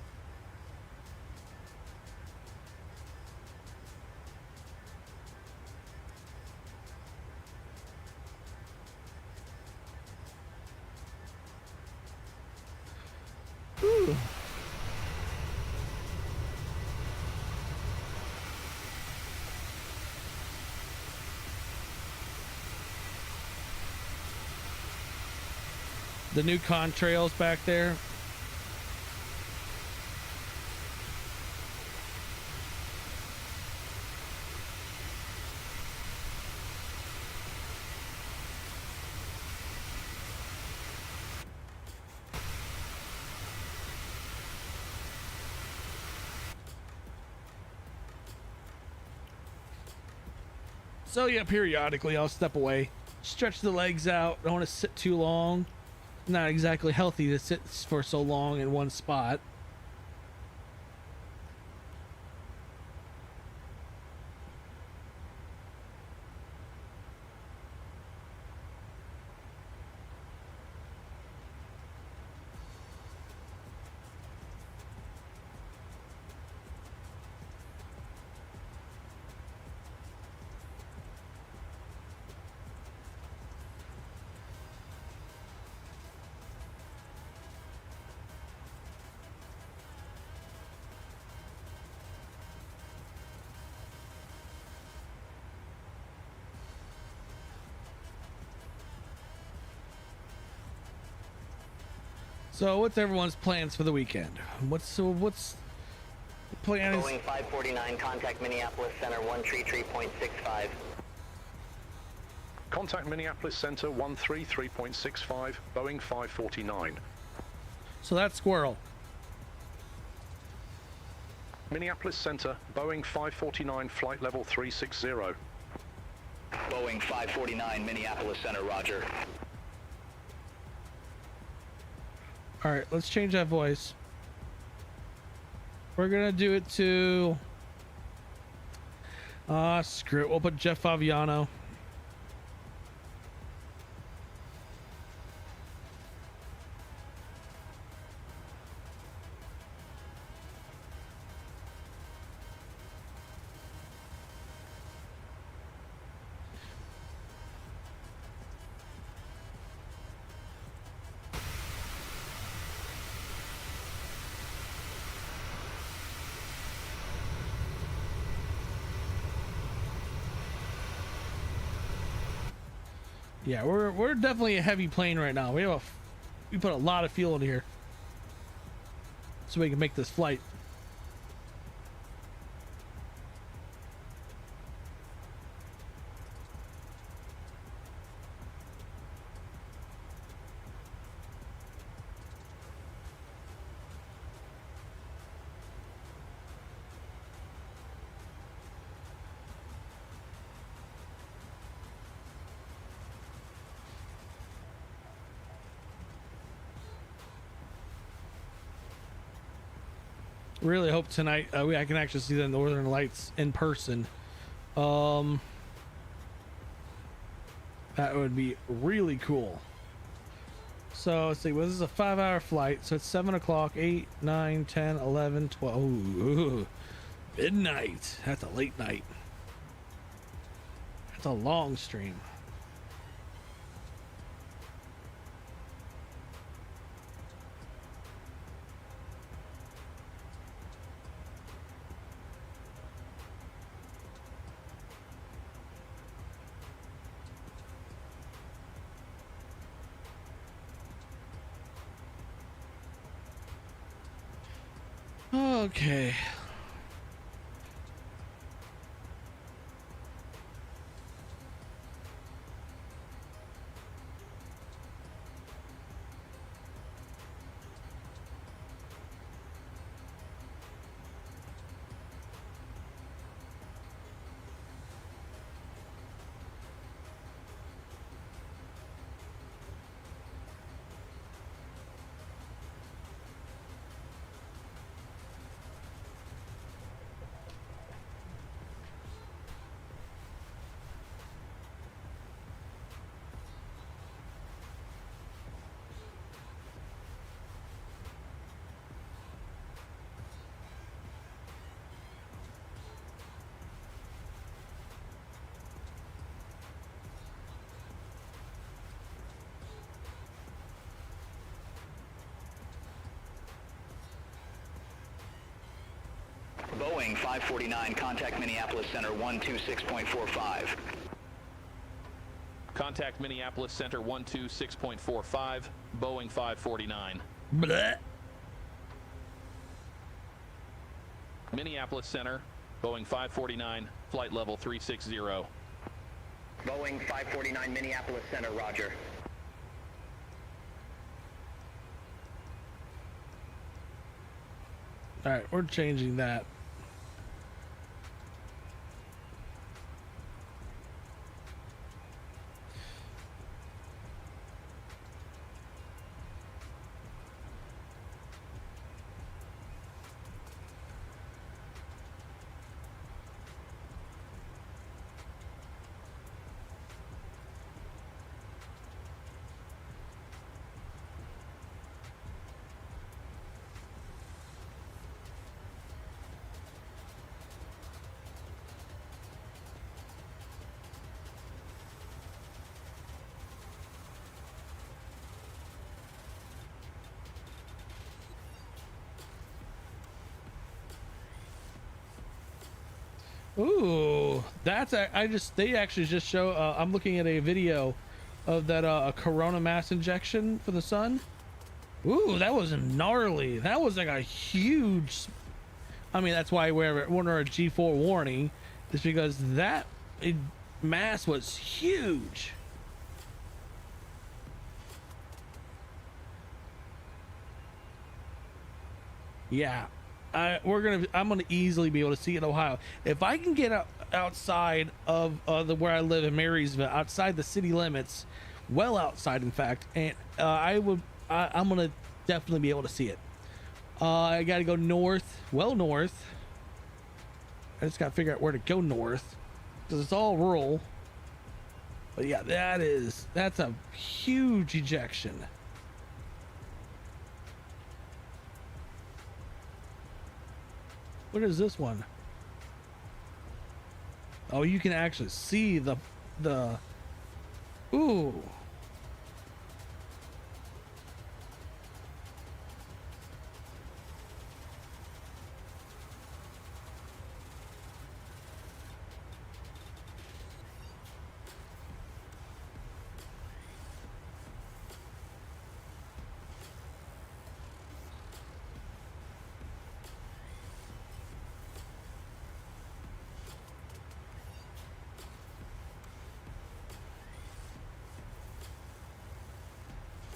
Ooh. The new contrails back there. So yeah, periodically I'll step away, stretch the legs out. Don't want to sit too long. Not exactly healthy to sit for so long in one spot. So what's everyone's plans for the weekend? What's the plan? Boeing 549, contact Minneapolis Center 133.65. Contact Minneapolis Center 133.65, Boeing 549. So that's Squirrel. Minneapolis Center, Boeing 549, flight level 360. Boeing 549, Minneapolis Center, roger. All right, let's change that voice. We're gonna do it to Screw it. We'll put Jeff Favignano. Yeah, we're definitely a heavy plane right now. We put a lot of fuel in here so we can make this flight. Really hope tonight I can actually see the Northern Lights in person. That would be really cool. So let's see, well, this is a 5-hour flight, so it's 7 o'clock, 8, 9, 10, 11, 12. Ooh, midnight. That's a late night. That's a long stream. Okay. Boeing 549, contact Minneapolis Center 126.45. Contact Minneapolis Center 126.45, Boeing 549. Bleh. Minneapolis Center, Boeing 549, flight level 360. Boeing 549 Minneapolis Center, roger. All right, we're changing that. Ooh, that's they actually just show. I'm looking at a video of that a Corona mass injection for the sun. Ooh, that was gnarly. That was like a huge. I mean, that's why we're under a G4 warning, is because that mass was huge. Yeah. I'm gonna easily be able to see it in Ohio if I can get outside of where I live in Marysville, outside the city limits, well outside in fact, and I'm gonna definitely be able to see it. I got to go north, well north, I just gotta figure out where to go north because it's all rural. But yeah, that's a huge ejection. What is this one? Oh, you can actually see the ooh.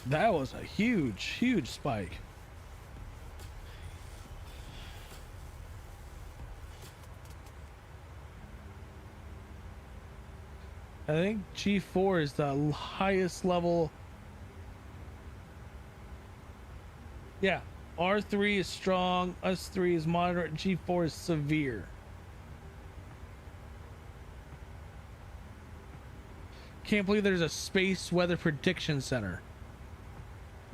That was a huge spike. I think G4 is the highest level. Yeah, R3 is strong, S3 is moderate, G4 is severe. Can't believe there's a space weather prediction center.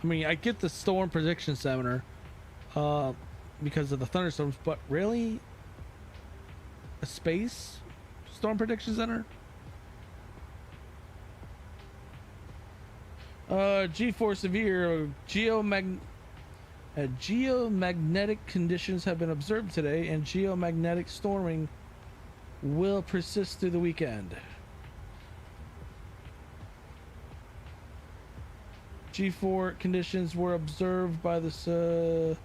I mean, I get the storm prediction center because of the thunderstorms, but really? A space storm prediction center? G4 severe geomagnetic conditions have been observed today, and geomagnetic storming will persist through the weekend. G4 conditions were observed by this today,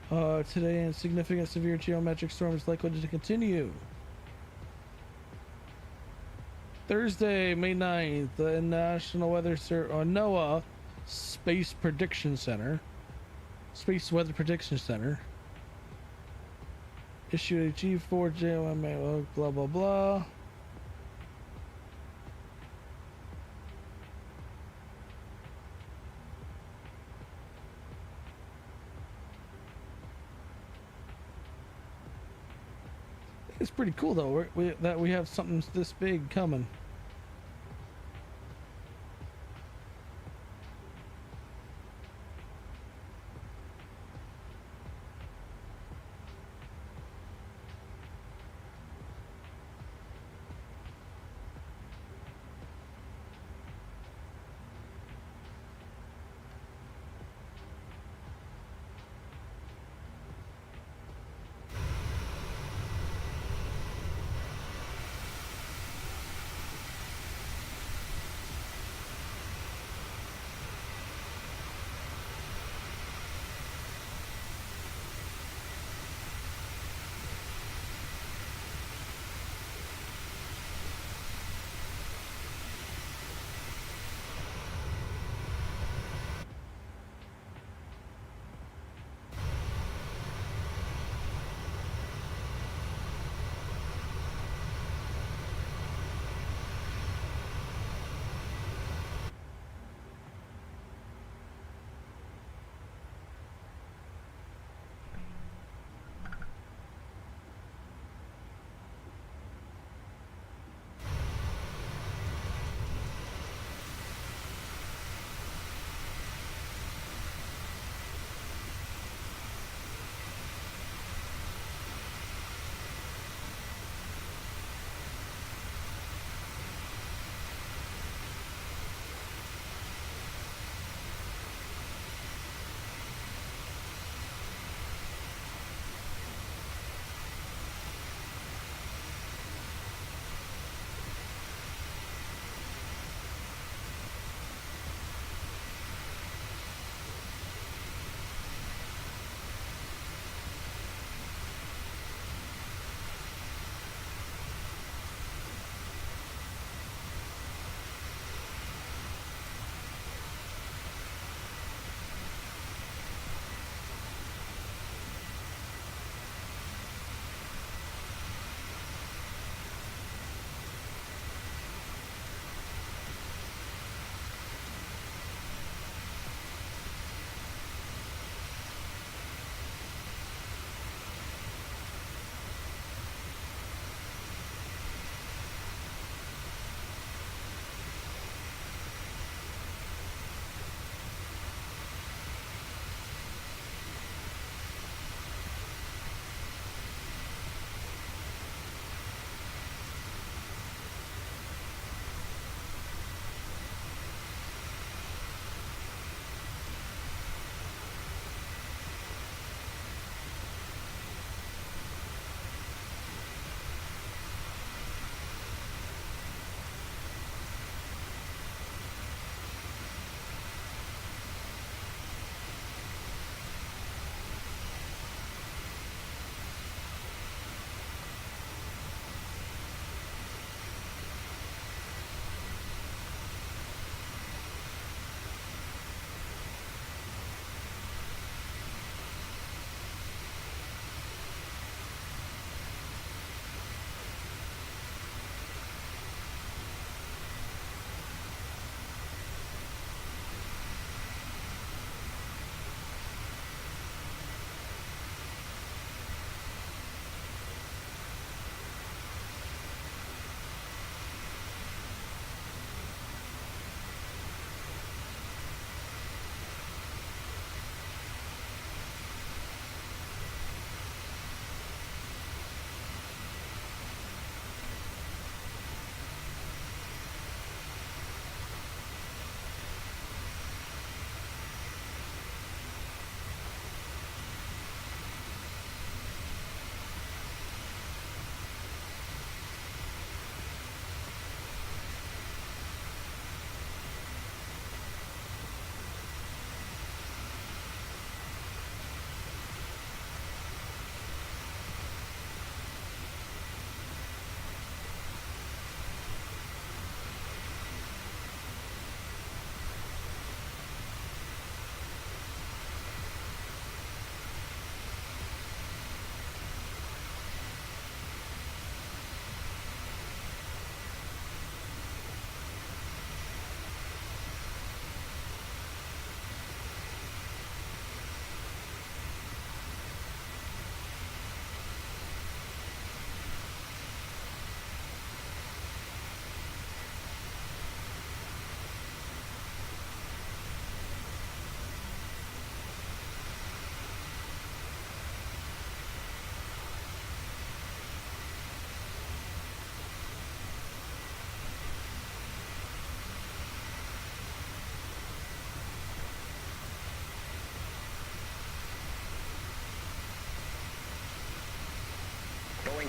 and significant severe geometric storm is likely to continue. Thursday, May 9th, the National Weather NOAA Space Weather Prediction Center issued a G4 GOMA, blah blah blah. It's pretty cool though that we have something this big coming.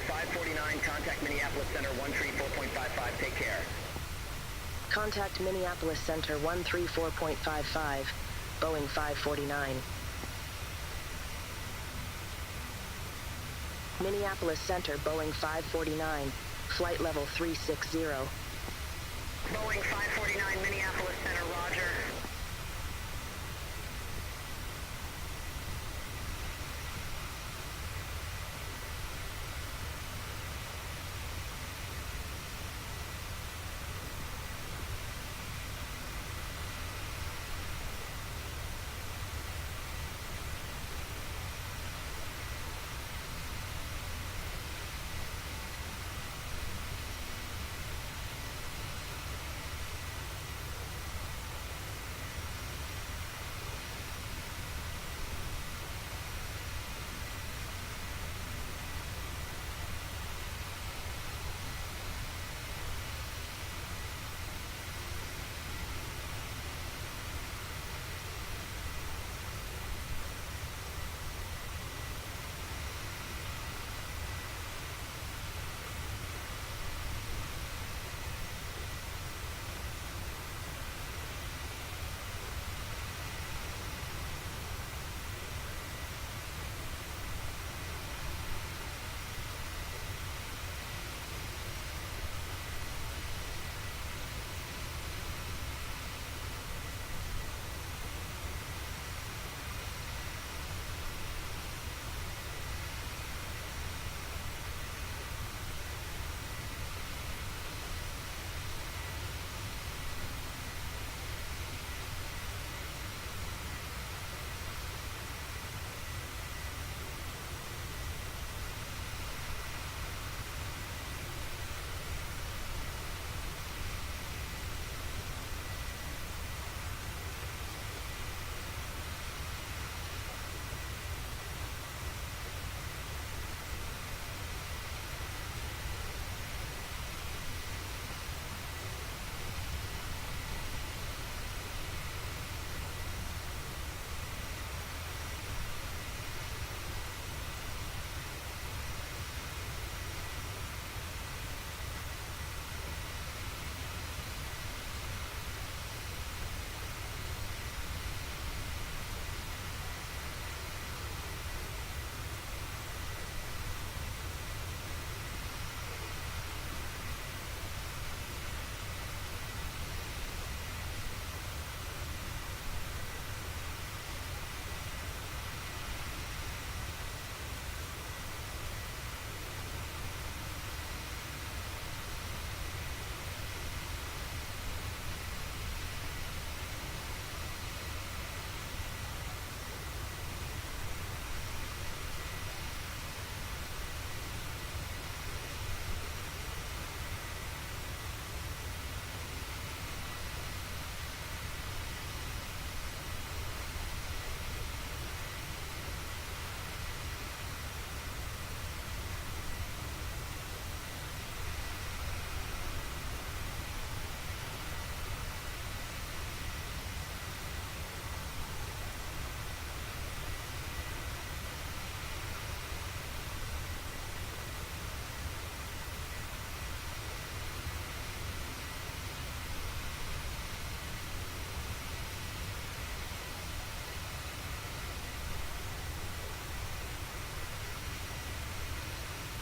549, contact Minneapolis Center 134.55. Take care. Contact Minneapolis Center 134.55, Boeing 549. Minneapolis Center, Boeing 549, flight level 360. Boeing 549, Minneapolis Center, roger.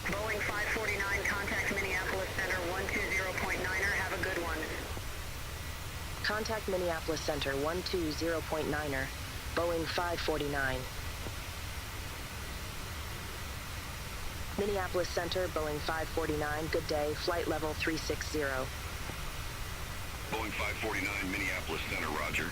Boeing 549, contact Minneapolis Center 120.9er. Have a good one. Contact Minneapolis Center 120.9er, Boeing 549. Minneapolis Center, Boeing 549, good day, flight level 360. Boeing 549, Minneapolis Center, roger.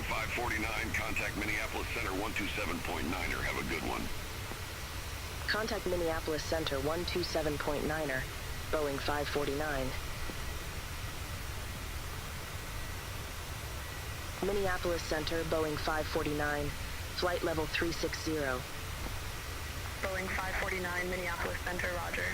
549, contact Minneapolis Center 127.9er. Have a good one. Contact Minneapolis Center 127.9er, Boeing 549. Minneapolis Center, Boeing 549, flight level 360. Boeing 549, Minneapolis Center, roger.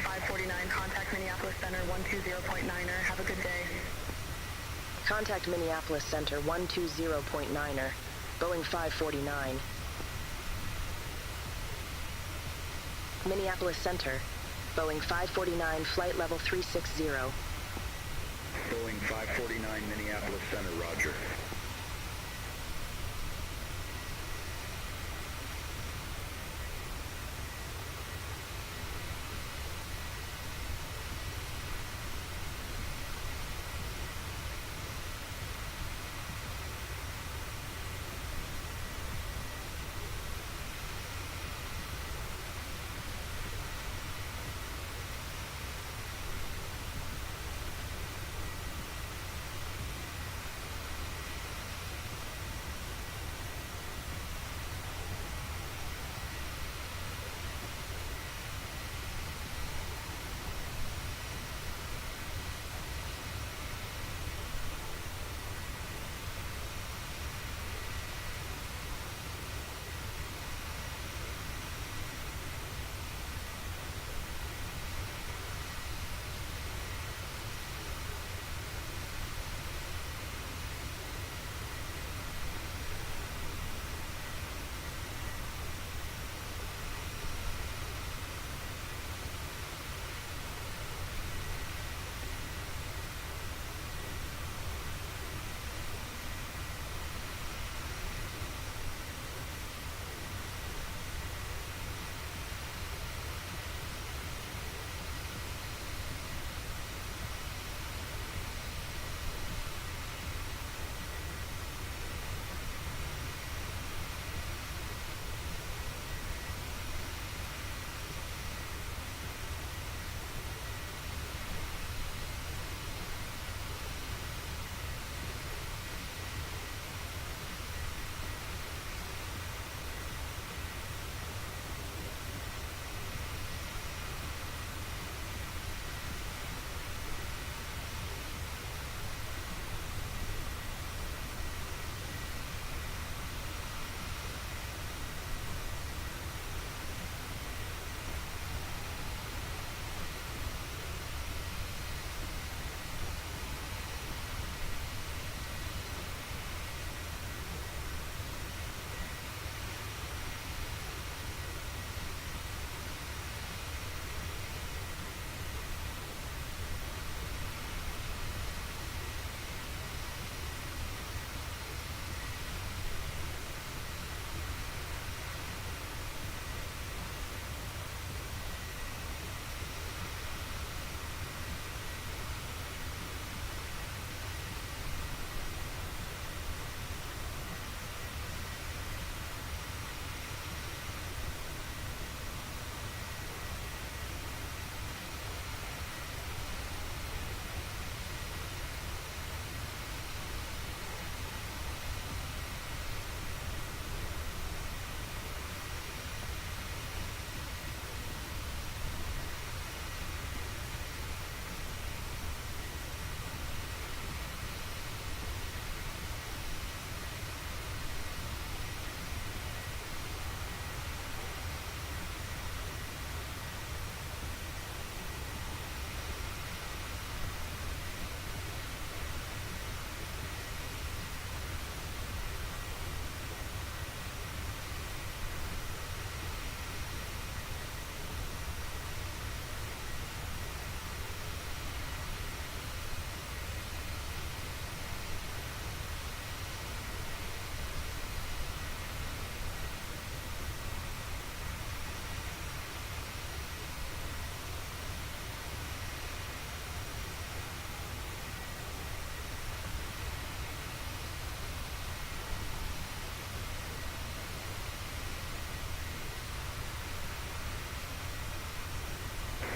549, contact Minneapolis Center 120.9er. Have a good day. Contact Minneapolis Center 120.9er, Boeing 549. Minneapolis Center, Boeing 549, flight level 360. Boeing 549, Minneapolis Center, roger.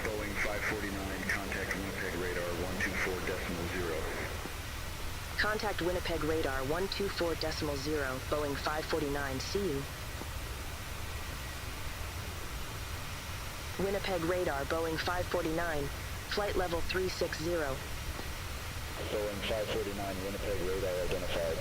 Boeing 549, contact Winnipeg radar 124.0. Contact Winnipeg radar 124.0, Boeing 549, see you. Winnipeg radar, Boeing 549, flight level 360. Boeing 549, Winnipeg radar identified.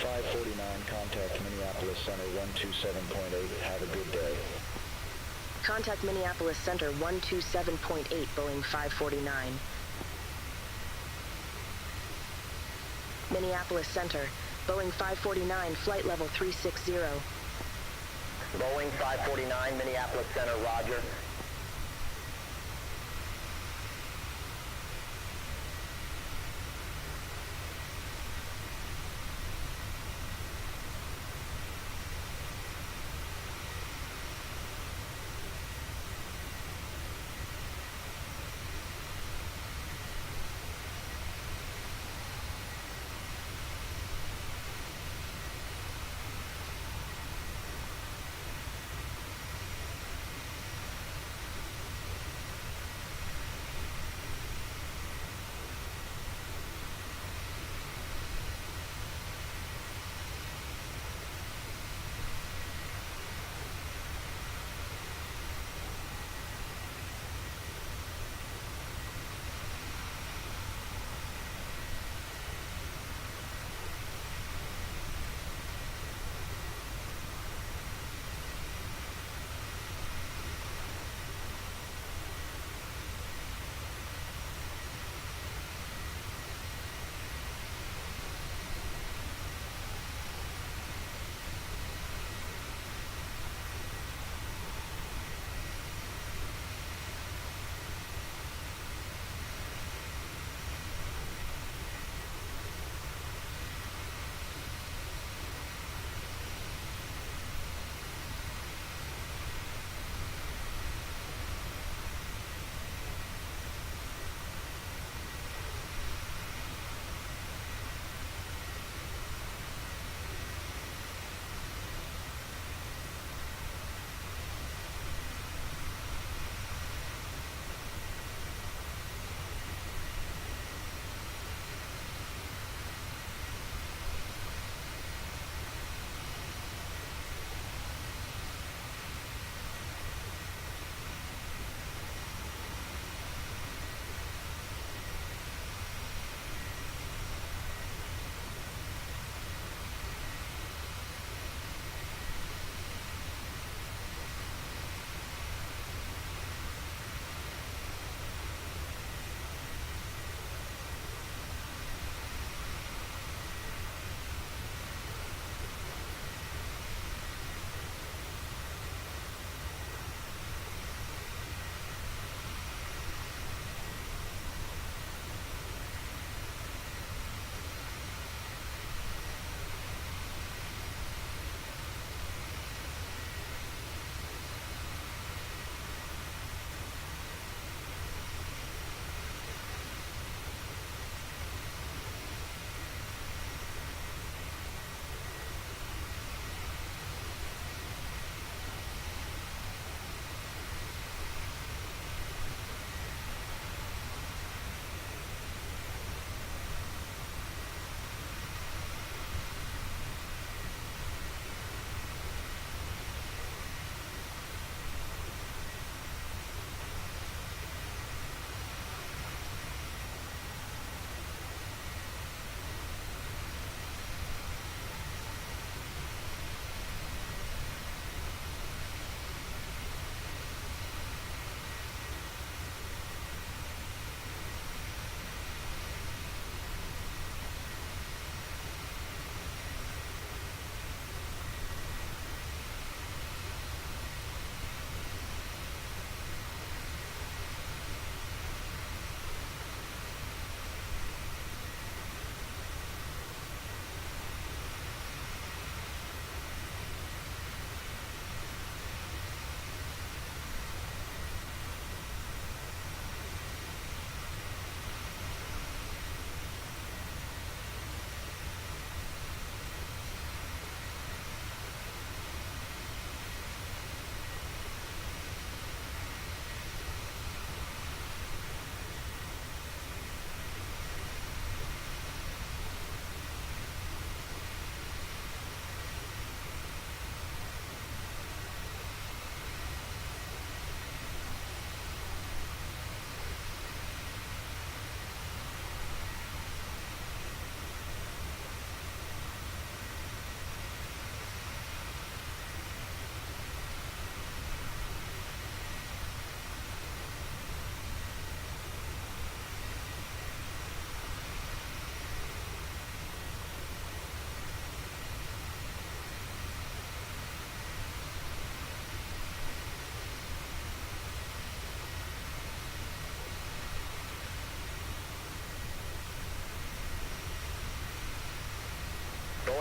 549, contact Minneapolis Center 127.8. Have a good day. Contact Minneapolis Center 127.8, Boeing 549. Minneapolis Center, Boeing 549, flight level 360. Boeing 549, Minneapolis Center, roger.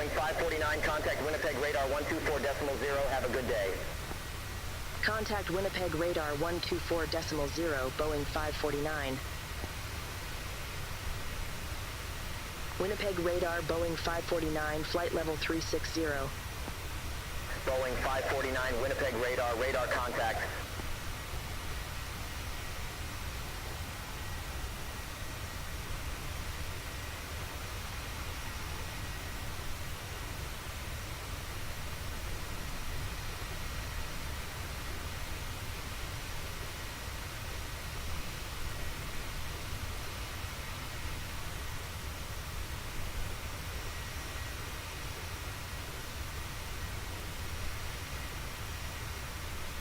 Boeing 549, contact Winnipeg radar 124.0, have a good day. Contact Winnipeg radar 124.0, Boeing 549. Winnipeg radar, Boeing 549, flight level 360. Boeing 549, Winnipeg radar, radar contact